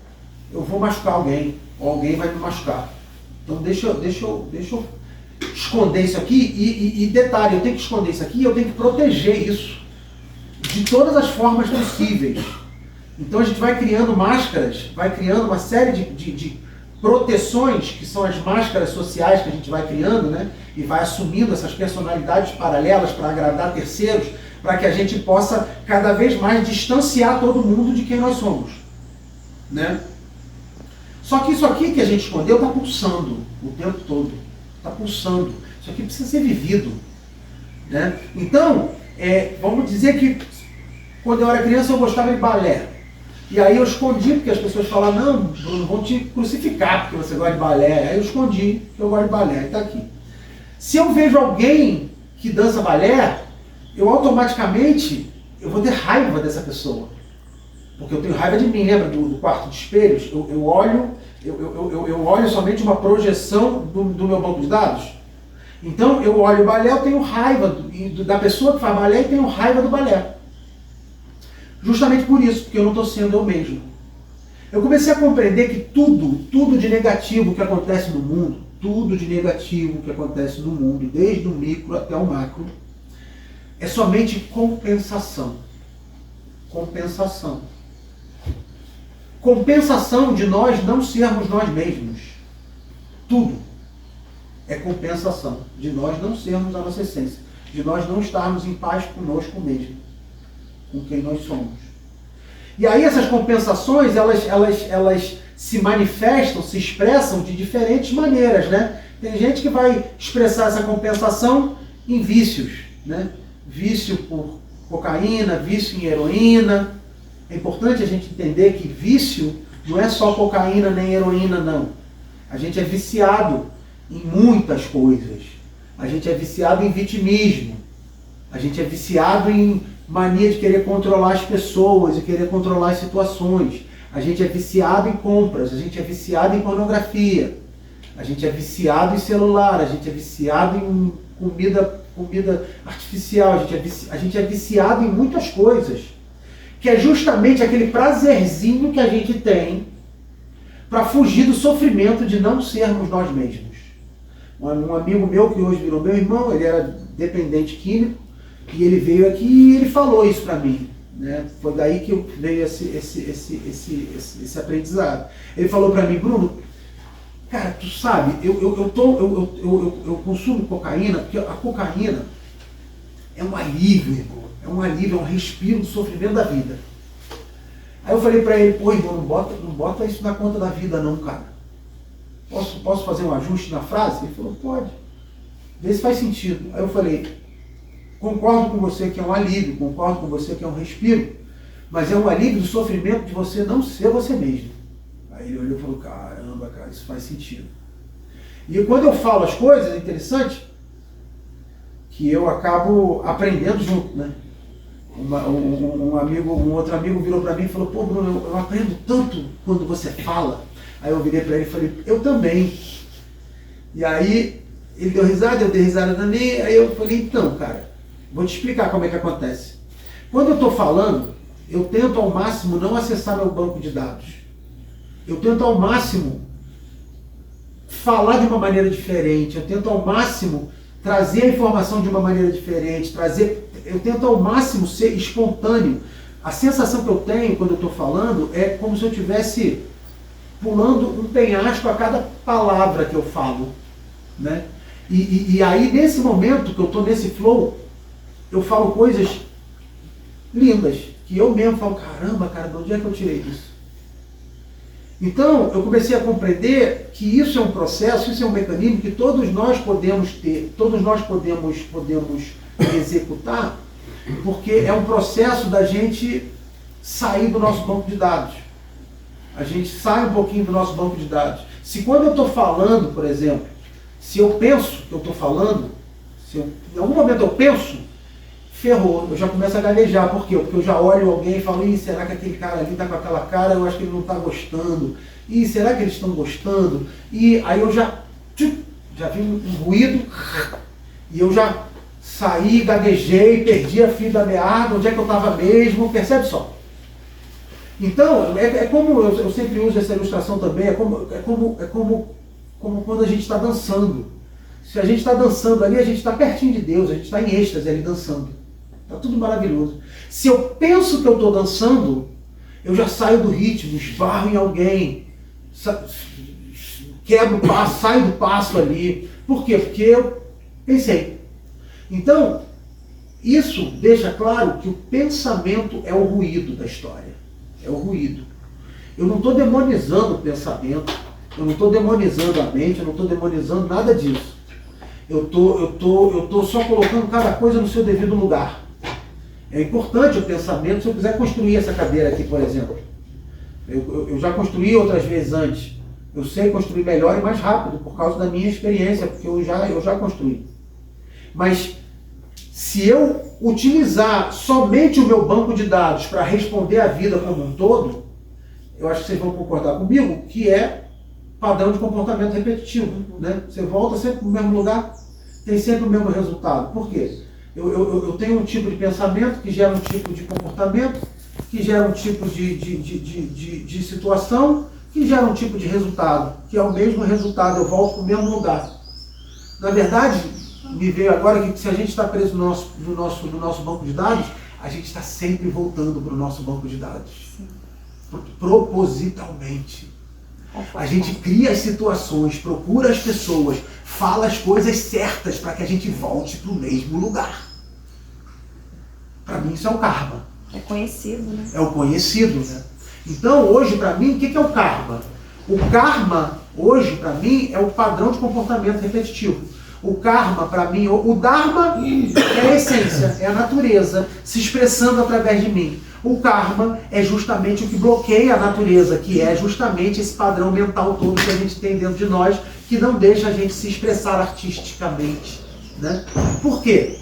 vou machucar alguém, ou alguém vai me machucar. Então deixa eu esconder isso aqui, e detalhe, eu tenho que esconder isso aqui, eu tenho que proteger isso de todas as formas possíveis. Então a gente vai criando máscaras, vai criando uma série de proteções, que são as máscaras sociais que a gente vai criando, né? E vai assumindo essas personalidades paralelas para agradar terceiros, para que a gente possa cada vez mais distanciar todo mundo de quem nós somos, né? Só que isso aqui que a gente escondeu está pulsando o tempo todo. Está pulsando. Isso aqui precisa ser vivido, né? Então, vamos dizer que quando eu era criança eu gostava de balé. E aí eu escondi, porque as pessoas falavam, não, Bruno, vão te crucificar porque você gosta de balé. Aí eu escondi que eu gosto de balé. Aí está aqui. Se eu vejo alguém que dança balé, eu automaticamente vou ter raiva dessa pessoa. Porque eu tenho raiva de mim, lembra do quarto de espelhos? Eu olho somente uma projeção do meu banco de dados. Então eu olho o balé, eu tenho raiva da pessoa que faz balé e tenho raiva do balé. Justamente por isso, porque eu não estou sendo eu mesmo. Eu comecei a compreender que tudo de negativo que acontece no mundo, tudo de negativo que acontece no mundo, desde o micro até o macro, é somente compensação. Compensação. Compensação de nós não sermos nós mesmos. Tudo é compensação de nós não sermos a nossa essência, de nós não estarmos em paz conosco mesmo, com quem nós somos. E aí essas compensações, elas se manifestam, se expressam de diferentes maneiras, né? Tem gente que vai expressar essa compensação em vícios, né? Vício por cocaína, vício em heroína. É importante a gente entender que vício não é só cocaína nem heroína, não. A gente é viciado em muitas coisas. A gente é viciado em vitimismo. A gente é viciado em mania de querer controlar as pessoas e querer controlar as situações. A gente é viciado em compras. A gente é viciado em pornografia. A gente é viciado em celular. A gente é viciado em comida artificial. A gente é viciado em muitas coisas. Que é justamente aquele prazerzinho que a gente tem para fugir do sofrimento de não sermos nós mesmos. Um amigo meu, que hoje virou meu irmão, ele era dependente químico, e ele veio aqui e ele falou isso para mim, né? Foi daí que veio esse aprendizado. Ele falou para mim, Bruno, cara, tu sabe, eu consumo cocaína, porque a cocaína é um alívio, irmão. É um alívio, é um respiro do sofrimento da vida. Aí eu falei para ele, pô, irmão, não bota isso na conta da vida não, cara. Posso fazer um ajuste na frase? Ele falou, pode. Vê se faz sentido. Aí eu falei, concordo com você que é um alívio, concordo com você que é um respiro, mas é um alívio do sofrimento de você não ser você mesmo. Aí ele olhou e falou, caramba, cara, isso faz sentido. E quando eu falo as coisas, é interessante que eu acabo aprendendo junto, né? Um outro amigo virou para mim e falou, pô, Bruno, eu aprendo tanto quando você fala. Aí eu virei para ele e falei, eu também. E aí ele deu risada, eu dei risada também. Aí eu falei, então, cara, vou te explicar como é que acontece. Quando eu estou falando, eu tento ao máximo não acessar meu banco de dados. Eu tento ao máximo falar de uma maneira diferente. Eu tento ao máximo trazer a informação de uma maneira diferente. Eu tento ao máximo ser espontâneo. A sensação que eu tenho quando eu estou falando é como se eu estivesse pulando um penhasco a cada palavra que eu falo, né? E aí, nesse momento que eu estou nesse flow, eu falo coisas lindas, que eu mesmo falo, caramba, cara, de onde é que eu tirei isso? Então, eu comecei a compreender que isso é um processo, isso é um mecanismo que todos nós podemos ter, todos nós podemos executar, porque é um processo da gente sair do nosso banco de dados. A gente sai um pouquinho do nosso banco de dados. Se quando eu estou falando, por exemplo, se eu penso que eu estou falando, em algum momento eu penso, ferrou, eu já começo a gaguejar. Por quê? Porque eu já olho alguém e falo, será que aquele cara ali está com aquela cara, eu acho que ele não está gostando. Será que eles estão gostando? E aí eu já vi um ruído, e eu já saí, gaguejei, perdi a fio da meada, onde é que eu estava mesmo, percebe só? Então, é como, eu sempre uso essa ilustração também, é como quando a gente está dançando. Se a gente está dançando ali, a gente está pertinho de Deus, a gente está em êxtase ali dançando. Está tudo maravilhoso. Se eu penso que eu estou dançando, eu já saio do ritmo, esbarro em alguém, quebro o passo, saio do passo ali. Por quê? Porque eu pensei. Então, isso deixa claro que o pensamento é o ruído da história. É o ruído. Eu não estou demonizando o pensamento, eu não estou demonizando a mente, eu não estou demonizando nada disso. Eu tô só colocando cada coisa no seu devido lugar. É importante o pensamento. Se eu quiser construir essa cadeira aqui, por exemplo, eu já construí outras vezes antes. Eu sei construir melhor e mais rápido por causa da minha experiência, porque eu já construí. Mas se eu utilizar somente o meu banco de dados para responder a vida como um todo, eu acho que vocês vão concordar comigo que é padrão de comportamento repetitivo, né? Você volta sempre para o mesmo lugar, tem sempre o mesmo resultado. Por quê? Eu tenho um tipo de pensamento que gera um tipo de comportamento, que gera um tipo de situação, que gera um tipo de resultado, que é o mesmo resultado, eu volto para o mesmo lugar. Na verdade, me veio agora que se a gente está preso no nosso banco de dados, a gente está sempre voltando para o nosso banco de dados. Sim. Propositalmente. A gente cria as situações, procura as pessoas, fala as coisas certas para que a gente volte para o mesmo lugar. Para mim isso é o karma. É conhecido, né? É o conhecido, né? Então hoje para mim, o que é o karma? O karma hoje para mim é o padrão de comportamento repetitivo. O karma para mim, o dharma é a essência, é a natureza se expressando através de mim. O karma é justamente o que bloqueia a natureza, que é justamente esse padrão mental todo que a gente tem dentro de nós, que não deixa a gente se expressar artisticamente, né? Por quê?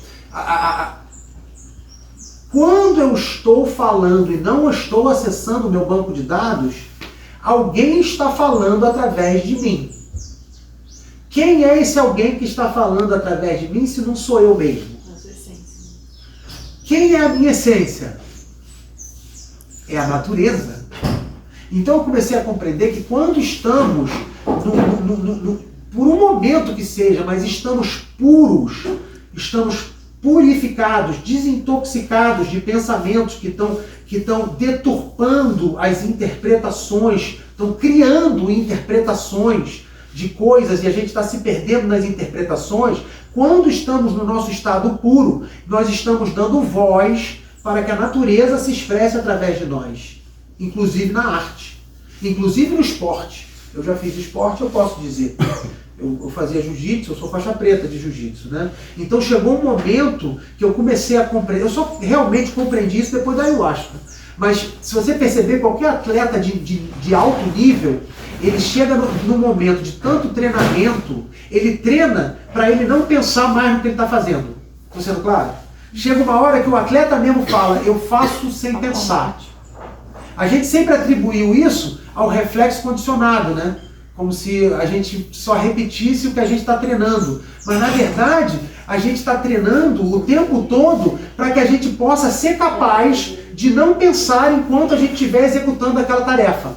Quando eu estou falando e não estou acessando o meu banco de dados, alguém está falando através de mim. Quem é esse alguém que está falando através de mim se não sou eu mesmo? A sua essência. Quem é a minha essência? É a natureza. Então eu comecei a compreender que quando estamos, por um momento que seja, mas estamos puros, estamos purificados, desintoxicados de pensamentos que estão deturpando as interpretações, estão criando interpretações de coisas e a gente está se perdendo nas interpretações. Quando estamos no nosso estado puro, nós estamos dando voz para que a natureza se expresse através de nós, inclusive na arte, inclusive no esporte. Eu já fiz esporte, eu posso dizer. Eu fazia jiu-jitsu, eu sou faixa preta de jiu-jitsu, né? Então chegou um momento que eu comecei a compreender, eu só realmente compreendi isso depois da ayahuasca. Mas se você perceber, qualquer atleta de alto nível, ele chega no momento de tanto treinamento, ele treina para ele não pensar mais no que ele está fazendo. Estou sendo claro? Chega uma hora que o atleta mesmo fala, eu faço sem pensar. A gente sempre atribuiu isso ao reflexo condicionado, né? Como se a gente só repetisse o que a gente está treinando. Mas na verdade, a gente está treinando o tempo todo para que a gente possa ser capaz de não pensar enquanto a gente estiver executando aquela tarefa.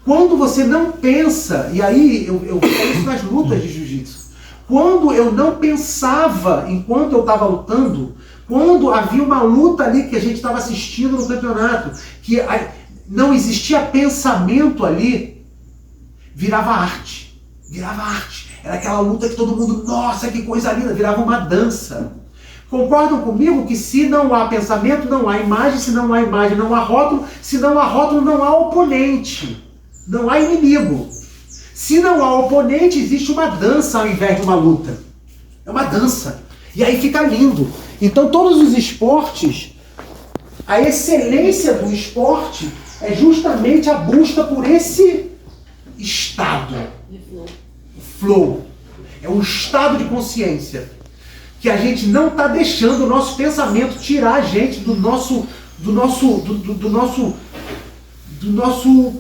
Quando você não pensa, e aí eu vejo isso nas lutas de jiu-jitsu, quando eu não pensava enquanto eu estava lutando, quando havia uma luta ali que a gente estava assistindo no campeonato, que não existia pensamento ali, virava arte. Virava arte. Era aquela luta que todo mundo, nossa, que coisa linda, virava uma dança. Concordam comigo que se não há pensamento, não há imagem, se não há imagem, não há rótulo, se não há rótulo, não há oponente. Não há inimigo. Se não há oponente, existe uma dança ao invés de uma luta. É uma dança. E aí fica lindo. Então todos os esportes, a excelência do esporte é justamente a busca por esse estado. Flow. É um estado de consciência. Que a gente não está deixando o nosso pensamento tirar a gente do nosso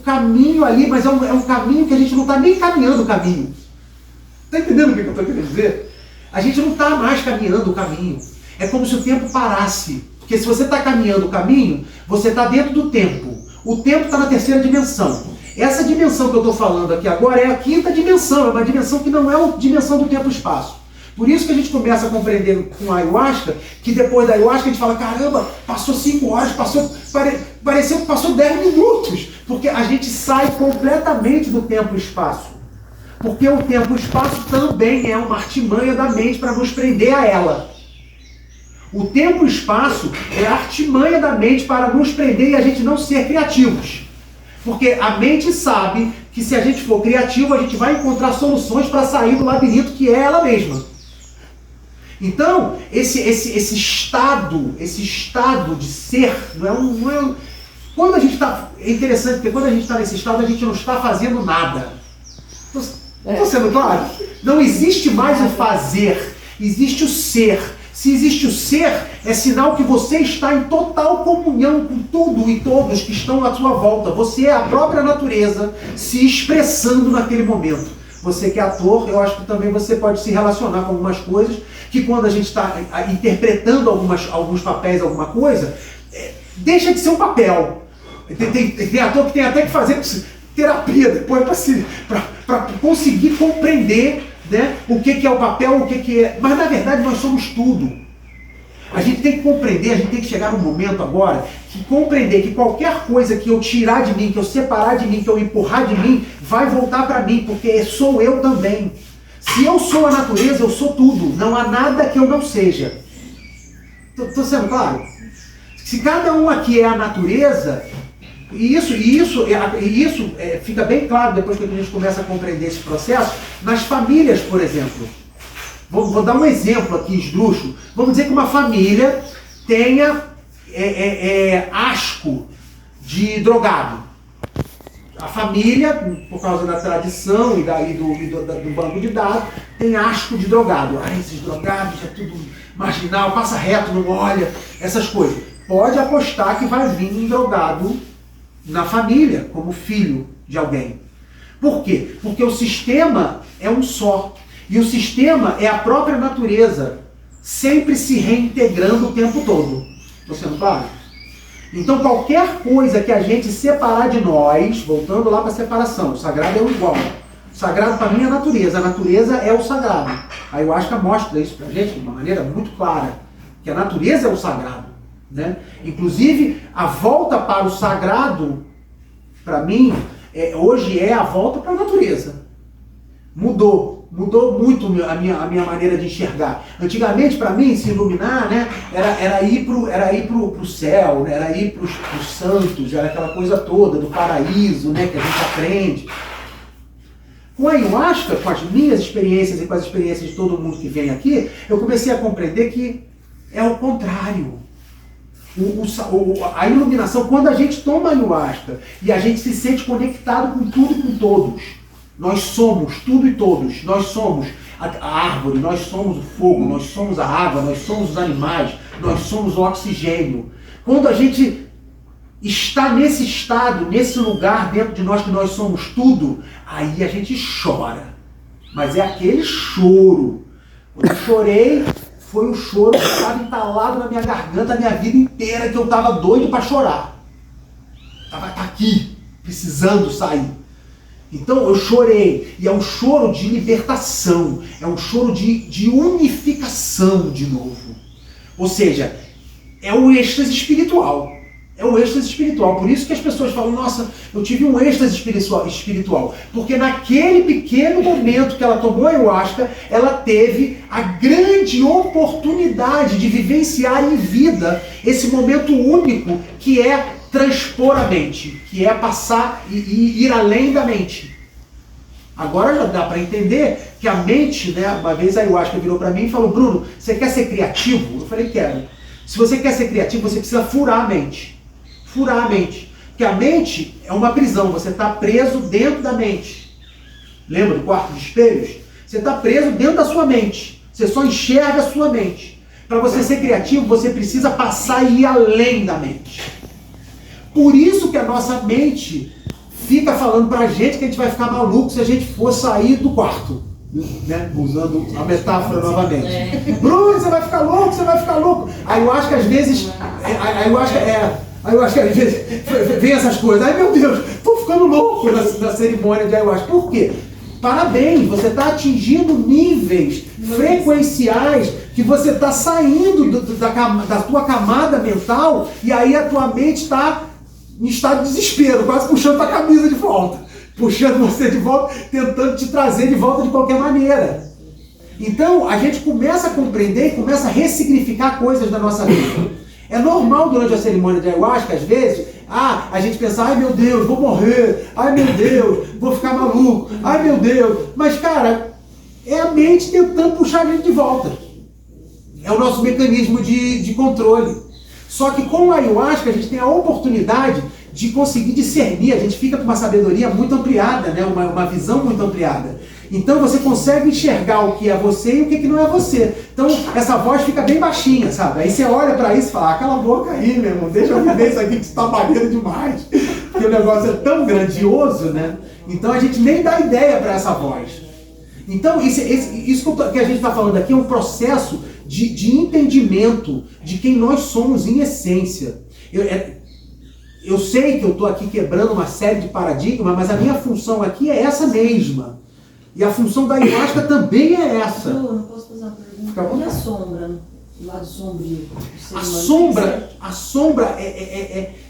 caminho ali, mas é um caminho que a gente não está nem caminhando o caminho. Está entendendo o que eu estou querendo dizer? A gente não está mais caminhando o caminho. É como se o tempo parasse. Porque se você está caminhando o caminho, você está dentro do tempo. O tempo está na terceira dimensão. Essa dimensão que eu estou falando aqui agora é a quinta dimensão. É uma dimensão que não é a dimensão do tempo e espaço. Por isso que a gente começa a compreender com a ayahuasca, que depois da ayahuasca a gente fala, caramba, passou 5 horas, pareceu que passou 10 minutos, porque a gente sai completamente do tempo e espaço. Porque o tempo e o espaço também é uma artimanha da mente para nos prender a ela. O tempo e o espaço é a artimanha da mente para nos prender e a gente não ser criativos. Porque a mente sabe que se a gente for criativo, a gente vai encontrar soluções para sair do labirinto que é ela mesma. Então, esse estado de ser, quando a gente está, é interessante, porque quando a gente está nesse estado, a gente não está fazendo nada. Estou sendo claro? Não existe mais o fazer, existe o ser. Se existe o ser, é sinal que você está em total comunhão com tudo e todos que estão à sua volta. Você é a própria natureza se expressando naquele momento. Você que é ator, eu acho que também você pode se relacionar com algumas coisas, que quando a gente está interpretando alguns papéis, alguma coisa, deixa de ser um papel. Tem ator que tem até que fazer terapia depois para conseguir compreender, né, o que é o papel, o que é... Mas na verdade nós somos tudo. A gente tem que compreender, a gente tem que chegar num momento agora que compreender que qualquer coisa que eu tirar de mim, que eu separar de mim, que eu empurrar de mim, vai voltar para mim, porque sou eu também. Se eu sou a natureza, eu sou tudo. Não há nada que eu não seja. Estou sendo claro? Se cada um aqui é a natureza, e isso fica bem claro depois que a gente começa a compreender esse processo, nas famílias, por exemplo. Vou dar um exemplo aqui, esdrúxulo. Vamos dizer que uma família tenha asco de drogado. A família, por causa da tradição e do banco de dados, tem asco de drogado. Esses drogados é tudo marginal, passa reto, não olha, essas coisas. Pode apostar que vai vir um drogado na família, como filho de alguém. Por quê? Porque o sistema é um só. E o sistema é a própria natureza, sempre se reintegrando o tempo todo. Estou sendo claro? Então qualquer coisa que a gente separar de nós, voltando lá para a separação, o sagrado é o igual. O sagrado para mim é a natureza é o sagrado. A ayahuasca mostra isso para a gente de uma maneira muito clara, que a natureza é o sagrado, né? Inclusive, a volta para o sagrado, para mim, hoje é a volta para a natureza. Mudou muito a minha maneira de enxergar. Antigamente, para mim, se iluminar, né, era ir pro céu, né, era ir pros santos, era aquela coisa toda do paraíso, né, que a gente aprende. Com a ayahuasca, com as minhas experiências e com as experiências de todo mundo que vem aqui, eu comecei a compreender que é o contrário. A iluminação, quando a gente toma a ayahuasca e a gente se sente conectado com tudo e com todos, nós somos tudo e todos, nós somos a árvore, nós somos o fogo, nós somos a água, nós somos os animais, nós somos o oxigênio. Quando a gente está nesse estado, nesse lugar dentro de nós que nós somos tudo, aí a gente chora. Mas é aquele choro. Quando eu chorei, foi um choro que estava entalado na minha garganta a minha vida inteira, que eu estava doido para chorar. Estava aqui, precisando sair. Então eu chorei, e é um choro de libertação, é um choro de unificação de novo. Ou seja, é o êxtase espiritual. É o êxtase espiritual. Por isso que as pessoas falam, nossa, eu tive um êxtase espiritual. Porque naquele pequeno momento que ela tomou a ayahuasca, ela teve a grande oportunidade de vivenciar em vida esse momento único que é transpor a mente, que é passar e ir além da mente. Agora já dá para entender que a mente, né, uma vez a ayahuasca virou para mim e falou, Bruno, você quer ser criativo? Eu falei, quero. Se você quer ser criativo, você precisa furar a mente. Furar a mente. Porque a mente é uma prisão, você está preso dentro da mente. Lembra do quarto de espelhos? Você está preso dentro da sua mente. Você só enxerga a sua mente. Para você ser criativo, você precisa passar e ir além da mente. Por isso que a nossa mente fica falando pra gente que a gente vai ficar maluco se a gente for sair do quarto, né? Usando a metáfora novamente. Bruno, você vai ficar louco, você vai ficar louco. Aí eu acho que às vezes, às vezes vem essas coisas. Ai meu Deus, tô ficando louco na cerimônia de ayahuasca. Por quê? Parabéns, você está atingindo níveis frequenciais que você está saindo da tua camada mental e aí a tua mente está em estado de desespero, quase puxando a camisa de volta. puxando você de volta, tentando te trazer de volta de qualquer maneira. Então, a gente começa a compreender e começa a ressignificar coisas da nossa vida. É normal durante a cerimônia de ayahuasca, às vezes, a gente pensar, ai meu Deus, vou morrer, ai meu Deus, vou ficar maluco, ai meu Deus. Mas, cara, é a mente tentando puxar a gente de volta. É o nosso mecanismo de controle. Só que com a ayahuasca a gente tem a oportunidade de conseguir discernir, a gente fica com uma sabedoria muito ampliada, né? uma visão muito ampliada. Então você consegue enxergar o que é você e o que não é você. Então essa voz fica bem baixinha, sabe? Aí você olha pra isso e fala, cala a boca aí, meu irmão, deixa eu viver isso aqui que você tá pagando demais. Porque o negócio é tão grandioso, né? Então a gente nem dá ideia para essa voz. Então isso que a gente está falando aqui é um processo de entendimento de quem nós somos em essência. Eu sei que eu estou aqui quebrando uma série de paradigmas, mas a minha função aqui é essa mesma. E a função da ayahuasca também é essa. Não posso fazer uma pergunta? E a sombra, o lado sombrio? A sombra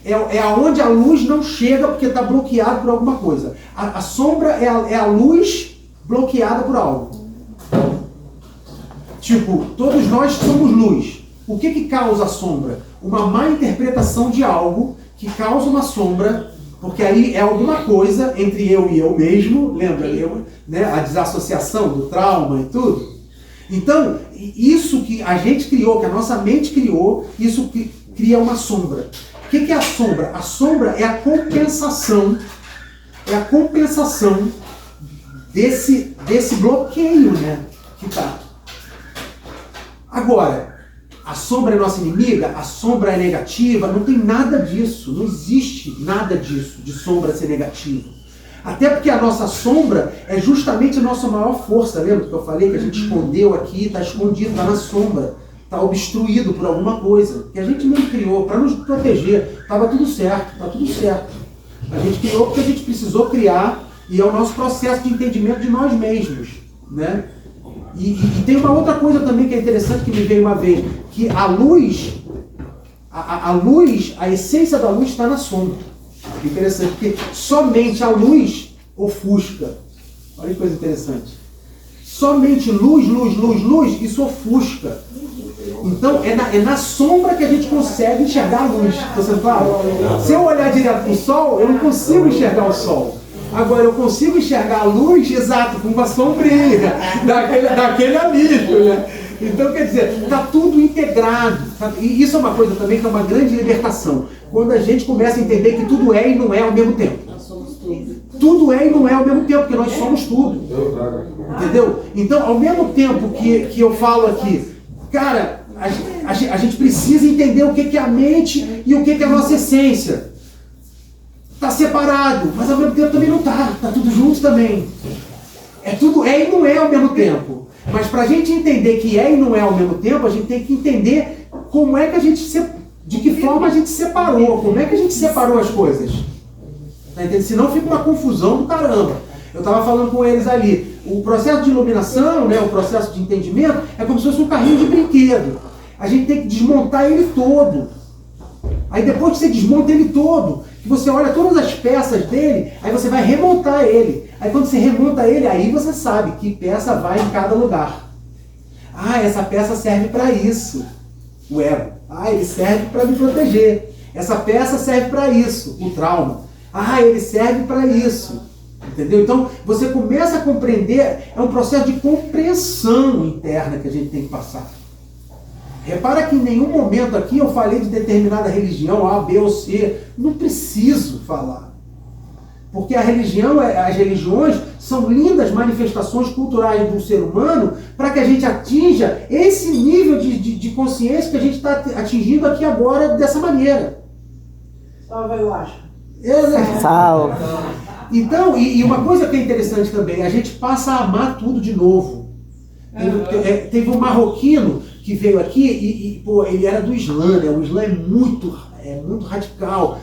é aonde a luz não chega porque está bloqueado por alguma coisa. A sombra é a luz bloqueada por algo. Tipo, todos nós somos luz. O que causa a sombra? Uma má interpretação de algo que causa uma sombra, porque aí é alguma coisa entre eu e eu mesmo, lembra? Né? A desassociação do trauma e tudo. Então, isso que a gente criou, que a nossa mente criou, isso cria uma sombra. O que é a sombra? A sombra é a compensação desse bloqueio, né? Que tá. Agora, a sombra é nossa inimiga? A sombra é negativa? Não tem nada disso. Não existe nada disso, de sombra ser negativa. Até porque a nossa sombra é justamente a nossa maior força. Lembra que eu falei que a gente escondeu aqui, está escondido, está na sombra. Está obstruído por alguma coisa. Que a gente mesmo criou para nos proteger. Estava tudo certo, está tudo certo. A gente criou porque a gente precisou criar e é o nosso processo de entendimento de nós mesmos, né? E tem uma outra coisa também que é interessante que me veio uma vez, que a luz, a essência da luz está na sombra. Interessante, porque somente a luz ofusca. Olha que coisa interessante. Somente luz, isso ofusca. Então é na sombra que a gente consegue enxergar a luz. Estou sendo claro? Se eu olhar direto para o sol, eu não consigo enxergar o sol. Agora eu consigo enxergar a luz, exato, com uma sombrinha, daquele alívio, né? Então, quer dizer, está tudo integrado. E isso é uma coisa também que é uma grande libertação. Quando a gente começa a entender que tudo é e não é ao mesmo tempo. Nós somos tudo. Tudo é e não é ao mesmo tempo, porque nós somos tudo. Entendeu? Então, ao mesmo tempo que eu falo aqui, cara, a gente precisa entender o que é a mente e o que é a nossa essência. Está separado, mas ao mesmo tempo também não está. Está tudo junto também. Tudo é e não é ao mesmo tempo. Mas para a gente entender que é e não é ao mesmo tempo, a gente tem que entender como é que de que forma a gente separou, como é que a gente separou as coisas. Tá entendendo? Senão fica uma confusão do caramba. Eu estava falando com eles ali, o processo de iluminação, né, o processo de entendimento, é como se fosse um carrinho de brinquedo. A gente tem que desmontar ele todo. Aí depois que você desmonta ele todo, que você olha todas as peças dele, aí você vai remontar ele. Aí quando você remonta ele, aí você sabe que peça vai em cada lugar. Ah, essa peça serve para isso, o ego. Ah, ele serve para me proteger. Essa peça serve para isso, o trauma. Ah, ele serve para isso. Entendeu? Então, você começa a compreender, é um processo de compreensão interna que a gente tem que passar. Repara que em nenhum momento aqui eu falei de determinada religião, A, B ou C. Não preciso falar. Porque as religiões são lindas manifestações culturais do ser humano para que a gente atinja esse nível de consciência que a gente está atingindo aqui agora dessa maneira. Salve, eu acho. Salve. Então, e uma coisa que é interessante também, a gente passa a amar tudo de novo. Teve um marroquino que veio aqui pô, ele era do Islã, né? O Islã é muito radical,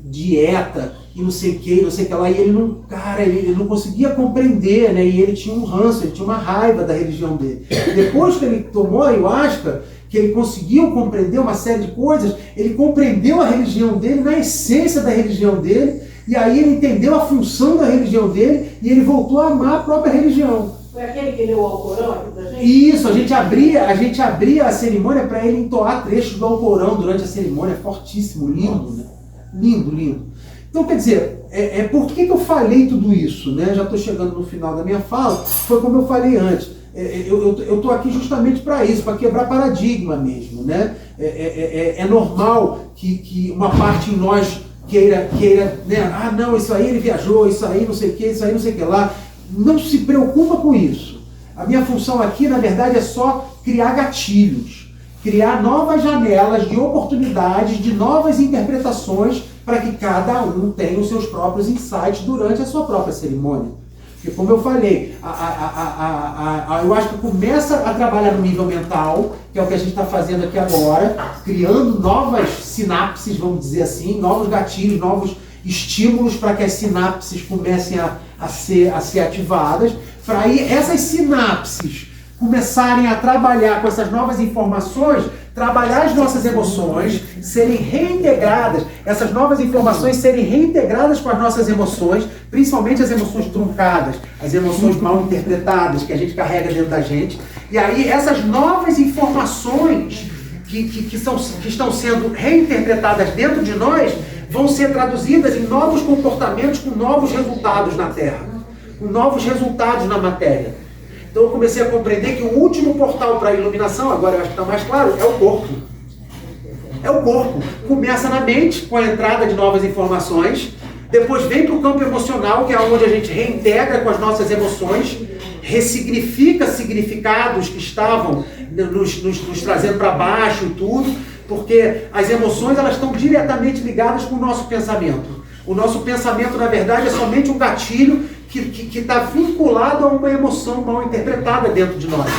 dieta e não sei o que lá, e ele não conseguia compreender, né? E ele tinha um ranço, ele tinha uma raiva da religião dele. Depois que ele tomou a ayahuasca, que ele conseguiu compreender uma série de coisas, ele compreendeu a religião dele, na essência da religião dele, e aí ele entendeu a função da religião dele, e ele voltou a amar a própria religião. Foi aquele que leu o Alcorão aqui pra gente? Isso, a gente abria a cerimônia para ele entoar trechos do Alcorão durante a cerimônia, fortíssimo, lindo, né? Lindo, lindo. Então, quer dizer, por que eu falei tudo isso, né? Já estou chegando no final da minha fala, foi como eu falei antes. Eu estou aqui justamente para isso, para quebrar paradigma mesmo, né? É normal que uma parte em nós queira, né? Ah, não, isso aí ele viajou, isso aí não sei o que, isso aí não sei o que lá. Não se preocupa com isso. A minha função aqui, na verdade, é só criar gatilhos, criar novas janelas de oportunidades, de novas interpretações, para que cada um tenha os seus próprios insights durante a sua própria cerimônia. Porque, como eu falei, eu acho que começa a trabalhar no nível mental, que é o que a gente está fazendo aqui agora, criando novas sinapses, vamos dizer assim, novos gatilhos, novos estímulos para que as sinapses comecem a ser ativadas, para aí essas sinapses começarem a trabalhar com essas novas informações, trabalhar as nossas emoções, serem reintegradas, essas novas informações serem reintegradas com as nossas emoções, principalmente as emoções truncadas, as emoções mal interpretadas que a gente carrega dentro da gente, e aí essas novas informações que estão sendo reinterpretadas dentro de nós vão ser traduzidas em novos comportamentos com novos resultados na Terra, com novos resultados na matéria. Então eu comecei a compreender que o último portal para a iluminação, agora eu acho que está mais claro, é o corpo. É o corpo. Começa na mente, com a entrada de novas informações, depois vem para o campo emocional, que é onde a gente reintegra com as nossas emoções, ressignifica significados que estavam nos trazendo para baixo e tudo, porque as emoções elas estão diretamente ligadas com o nosso pensamento. O nosso pensamento, na verdade, é somente um gatilho que está vinculado a uma emoção mal interpretada dentro de nós.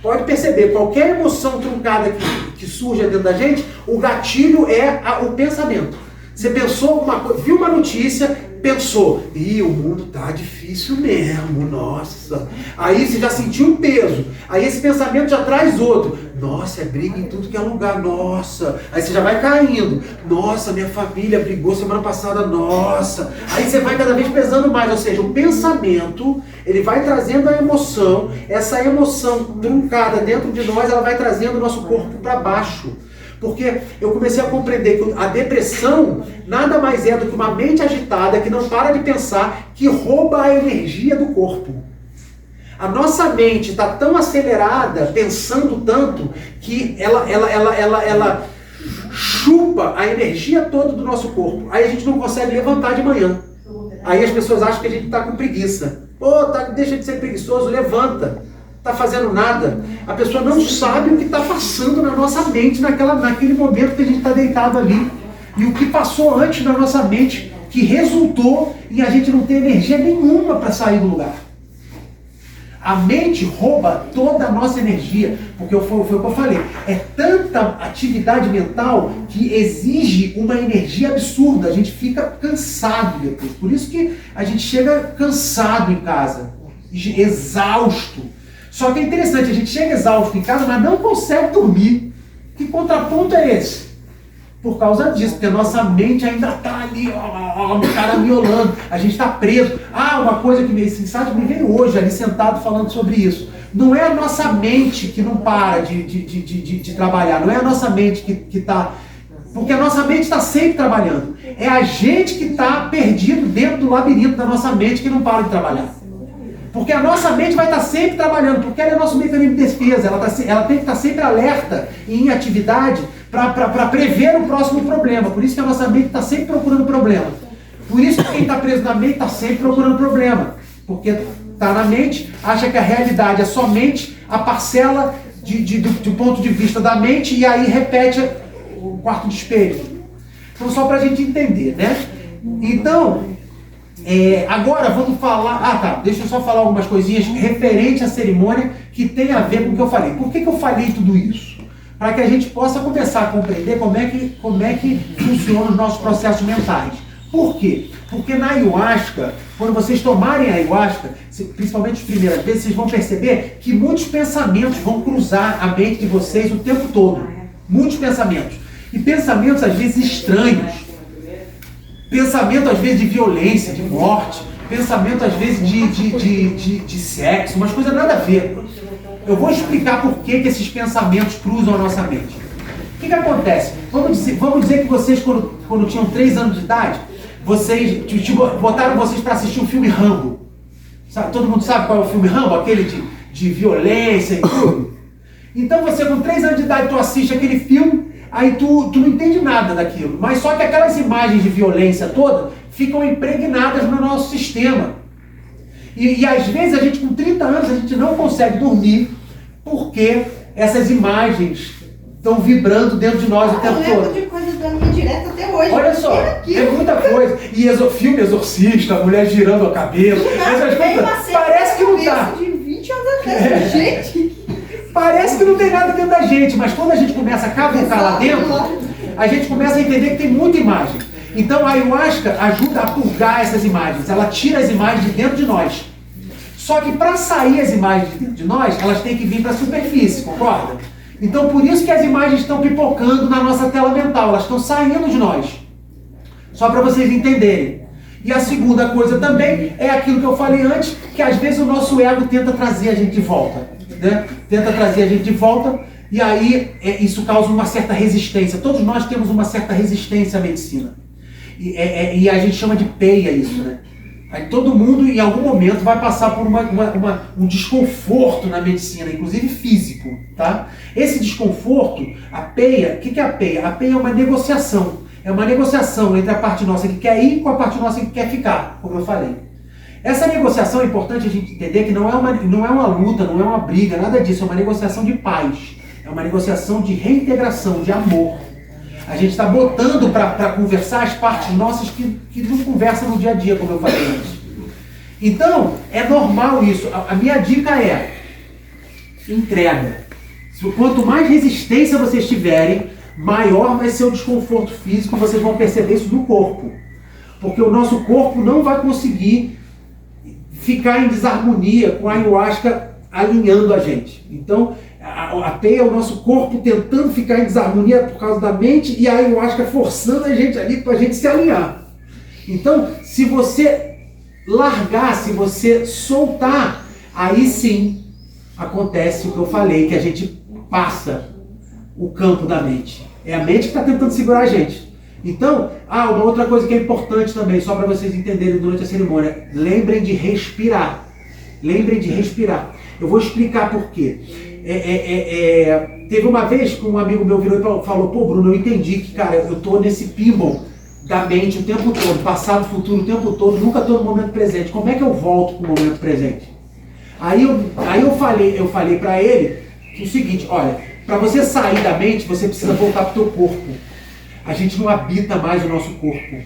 Pode perceber, qualquer emoção truncada que surja dentro da gente, o gatilho é o pensamento. Você pensou alguma coisa, viu uma notícia, pensou, o mundo tá difícil mesmo, nossa. Aí você já sentiu um peso, aí esse pensamento já traz outro. Nossa, é briga em tudo que é lugar, nossa. Aí você já vai caindo. Nossa, minha família brigou semana passada, nossa. Aí você vai cada vez pesando mais, ou seja, o pensamento, ele vai trazendo a emoção, essa emoção truncada dentro de nós, ela vai trazendo o nosso corpo para baixo. Porque eu comecei a compreender que a depressão nada mais é do que uma mente agitada que não para de pensar, que rouba a energia do corpo. A nossa mente está tão acelerada, pensando tanto, que ela chupa a energia toda do nosso corpo. Aí a gente não consegue levantar de manhã. Aí as pessoas acham que a gente está com preguiça. Deixa de ser preguiçoso, levanta. Está fazendo nada. A pessoa não sabe o que está passando na nossa mente naquele momento que a gente está deitado ali. E o que passou antes na nossa mente, que resultou em a gente não ter energia nenhuma para sair do lugar. A mente rouba toda a nossa energia, porque foi o que eu falei, é tanta atividade mental que exige uma energia absurda, a gente fica cansado depois. Por isso que a gente chega cansado em casa, exausto. Só que é interessante, a gente chega exausto em casa, mas não consegue dormir. Que contraponto é esse? Por causa disso, porque a nossa mente ainda está ali, caramiolando, a gente está preso. Uma coisa que esse insight me veio hoje, ali sentado falando sobre isso. Não é a nossa mente que não para de trabalhar, não é a nossa mente que está... Porque a nossa mente está sempre trabalhando. É a gente que está perdido dentro do labirinto da nossa mente que não para de trabalhar. Porque a nossa mente vai estar sempre trabalhando, porque ela é nosso mecanismo de defesa, ela tem que estar sempre alerta e em atividade para prever o próximo problema. Por isso que a nossa mente está sempre procurando problema. Por isso que quem está preso na mente está sempre procurando problema. Porque está na mente, acha que a realidade é somente a parcela do ponto de vista da mente e aí repete o quarto de espelho. Então só para a gente entender, né? Então... agora vamos falar... deixa eu só falar algumas coisinhas referente à cerimônia que tem a ver com o que eu falei. Por que eu falei tudo isso? Para que a gente possa começar a compreender como é que funcionam os nossos processos mentais. Por quê? Porque na ayahuasca, quando vocês tomarem a ayahuasca, principalmente as primeiras vezes, vocês vão perceber que muitos pensamentos vão cruzar a mente de vocês o tempo todo. Muitos pensamentos. E pensamentos às vezes estranhos. Pensamento às vezes de violência, de morte. Pensamento às vezes de sexo, umas coisas nada a ver. Eu vou explicar por que esses pensamentos cruzam a nossa mente. O que acontece? Vamos dizer que vocês, quando tinham 3 anos de idade, vocês botaram vocês para assistir o filme Rambo. Sabe? Todo mundo sabe qual é o filme Rambo? Aquele de violência e tudo. Então você com 3 anos de idade, tu assiste aquele filme, aí tu não entende nada daquilo. Mas só que aquelas imagens de violência toda ficam impregnadas no nosso sistema. E às vezes a gente com 30 anos a gente não consegue dormir porque essas imagens estão vibrando dentro de nós o tempo todo. Eu lembro de coisas da minha direta até hoje. Olha só, é muita coisa. E filme Exorcista, a mulher girando a cabeça. Parece que não tá. De 20 anos atrás, gente. Parece que não tem nada dentro da gente, mas quando a gente começa a cavucar lá dentro, a gente começa a entender que tem muita imagem. Então a ayahuasca ajuda a purgar essas imagens. Ela tira as imagens de dentro de nós. Só que para sair as imagens de dentro de nós, elas têm que vir para a superfície, concorda? Então por isso que as imagens estão pipocando na nossa tela mental, elas estão saindo de nós. Só para vocês entenderem. E a segunda coisa também é aquilo que eu falei antes, que às vezes o nosso ego tenta trazer a gente de volta. Né? Tenta trazer a gente de volta e aí isso causa uma certa resistência. Todos nós temos uma certa resistência à medicina. E a gente chama de peia isso, né? Aí todo mundo em algum momento vai passar por um desconforto na medicina, inclusive físico, tá? Esse desconforto, a peia, o que é a peia? A peia é uma negociação. É uma negociação entre a parte nossa que quer ir com a parte nossa que quer ficar, como eu falei. Essa negociação é importante a gente entender que não é uma luta, não é uma briga, nada disso. É uma negociação de paz. É uma negociação de reintegração, de amor. A gente está botando para conversar as partes nossas que não conversam no dia a dia, como eu falei antes. Então, é normal isso. A minha dica é, entrega. Quanto mais resistência vocês tiverem, maior vai ser o desconforto físico, vocês vão perceber isso no corpo. Porque o nosso corpo não vai conseguir ficar em desarmonia com a ayahuasca alinhando a gente. Então, a peia é o nosso corpo tentando ficar em desarmonia por causa da mente e a ayahuasca forçando a gente ali para a gente se alinhar. Então, se você largar, se você soltar, aí sim acontece o que eu falei, que a gente passa o campo da mente. É a mente que está tentando segurar a gente. Então, uma outra coisa que é importante também, só para vocês entenderem durante a cerimônia, lembrem de respirar. Lembrem de respirar. Eu vou explicar por quê. Teve uma vez que um amigo meu virou e falou, pô Bruno, eu entendi que, cara, eu tô nesse pinball da mente o tempo todo, passado, futuro, o tempo todo, nunca estou no momento presente. Como é que eu volto para o momento presente? Aí eu falei para ele que o seguinte, olha, para você sair da mente, você precisa voltar para o teu corpo. A gente não habita mais o nosso corpo.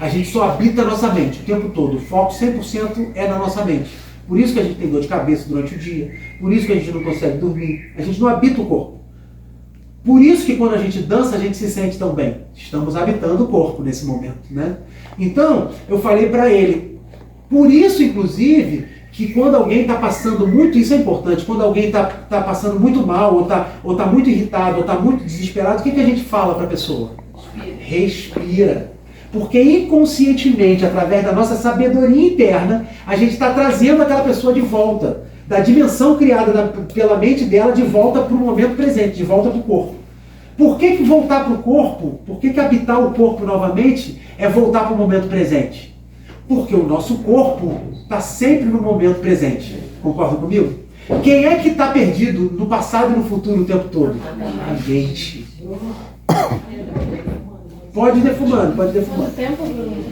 A gente só habita a nossa mente o tempo todo. O foco 100% é na nossa mente. Por isso que a gente tem dor de cabeça durante o dia. Por isso que a gente não consegue dormir. A gente não habita o corpo. Por isso que quando a gente dança, a gente se sente tão bem. Estamos habitando o corpo nesse momento, né? Então, eu falei para ele, por isso, inclusive, que quando alguém está passando muito, isso é importante, quando alguém está passando muito mal, ou tá muito irritado, ou está muito desesperado, o que a gente fala para a pessoa? Respira. Porque inconscientemente, através da nossa sabedoria interna, a gente está trazendo aquela pessoa de volta, da dimensão criada pela mente dela, de volta para o momento presente, de volta para o corpo. Por que voltar para o corpo, por que habitar o corpo novamente é voltar para o momento presente? Porque o nosso corpo está sempre no momento presente. Concorda comigo? Quem é que está perdido no passado e no futuro o tempo todo? A mente. Pode ir defumando, pode ir defumando. Quanto tempo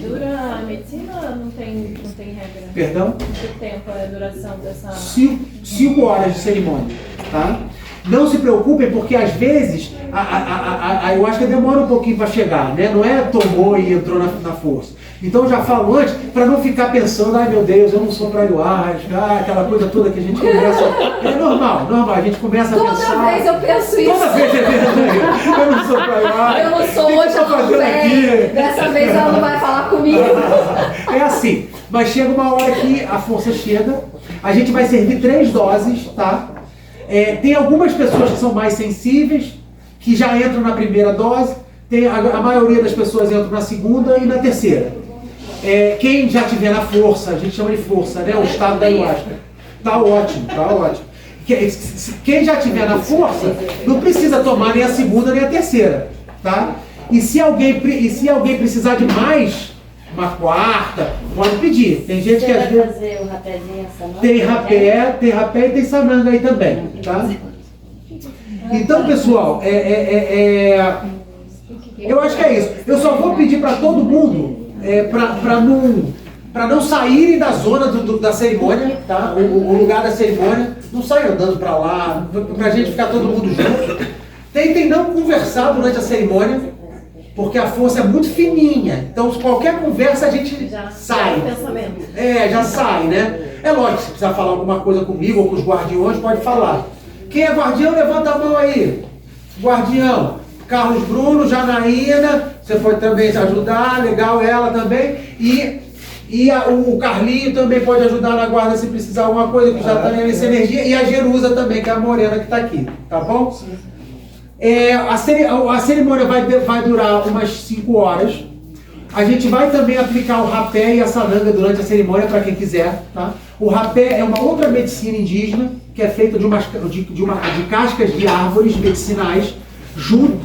dura a medicina ou não tem regra? Perdão? Quanto tempo é a duração dessa... 5 horas de cerimônia, tá? Não se preocupem, porque às vezes a ayahuasca demora um pouquinho para chegar, né? Não é tomou e entrou na força. Então eu já falo antes, para não ficar pensando, ai meu Deus, eu não sou para ayahuasca, aquela coisa toda que a gente começa... É normal, a gente começa a pensar... Toda vez eu penso isso. Toda vez eu não sou para ayahuasca. Eu não sou Poxa, tá fazendo aqui? dessa vez ela não vai falar comigo. É assim, mas chega uma hora que a força chega, a gente vai servir 3 doses, tá? Tem algumas pessoas que são mais sensíveis, que já entram na primeira dose, a maioria das pessoas entram na segunda e na terceira. Quem já tiver na força, a gente chama de força, né? O estado da ayahuasca. Tá ótimo, tá ótimo. Quem já tiver na força, não precisa tomar nem a segunda nem a terceira, tá? E se alguém precisar de mais, uma quarta, pode pedir. Tem gente que às vezes... fazer o rapézinho essa noite? Tem rapé e tem sananga aí também, tá? Então, pessoal, eu acho que é isso. Eu só vou pedir para todo mundo, para não saírem da zona da cerimônia, tá? O lugar da cerimônia, não saiam andando para lá, para a gente ficar todo mundo junto. Tentem não conversar durante a cerimônia, porque a força é muito fininha. Então, qualquer conversa a gente sai. Já sai, né? É lógico, se precisar falar alguma coisa comigo ou com os guardiões, pode falar. Quem é guardião, levanta a mão aí. Guardião. Carlos Bruno, Janaína, você foi também ajudar, legal, ela também. O Carlinho também pode ajudar na guarda se precisar alguma coisa, que já está nessa energia. E a Jerusa também, que é a morena que está aqui, tá bom? A cerimônia vai durar umas 5 horas. A gente vai também aplicar o rapé e a sananga durante a cerimônia, para quem quiser, tá? O rapé é uma outra medicina indígena, que é feita de cascas de árvores medicinais,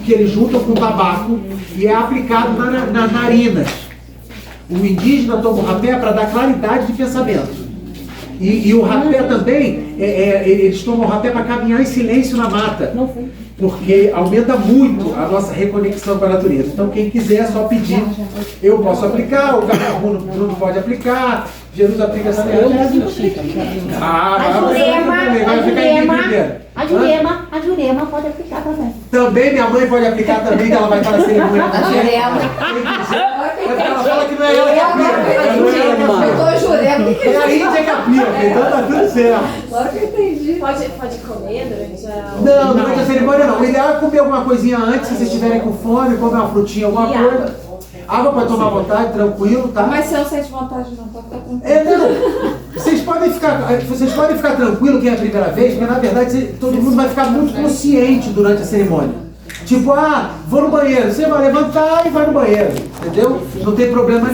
que eles juntam com tabaco e é aplicado nas narinas. O indígena toma o rapé para dar claridade de pensamento. E o rapé também, eles tomam o rapé para caminhar em silêncio na mata, porque aumenta muito a nossa reconexão com a natureza. Então, quem quiser, é só pedir. Eu posso aplicar, o Bruno pode aplicar, Jesus aplica essa A Jurema pode aplicar também. Também minha mãe pode aplicar também, que ela vai estar na cerimônia. Ela fala que não é ela que aplica. Eu tô Jurema. É a Índia que aplica, então tá tudo certo. Agora que eu entendi. Pode comer durante a... Não, durante a cerimônia não. O ideal é comer alguma coisinha antes, se vocês estiverem com fome, comer uma frutinha, alguma coisa. Água pode tomar à vontade, tranquilo, tá? Mas se eu sente vontade não, pode ficar tranquilo. Não. Vocês podem ficar tranquilo quem é a primeira vez, porque na verdade todo mundo vai ficar muito consciente durante a cerimônia. Tipo, vou no banheiro. Você vai levantar e vai no banheiro, entendeu? Não tem problema nenhum.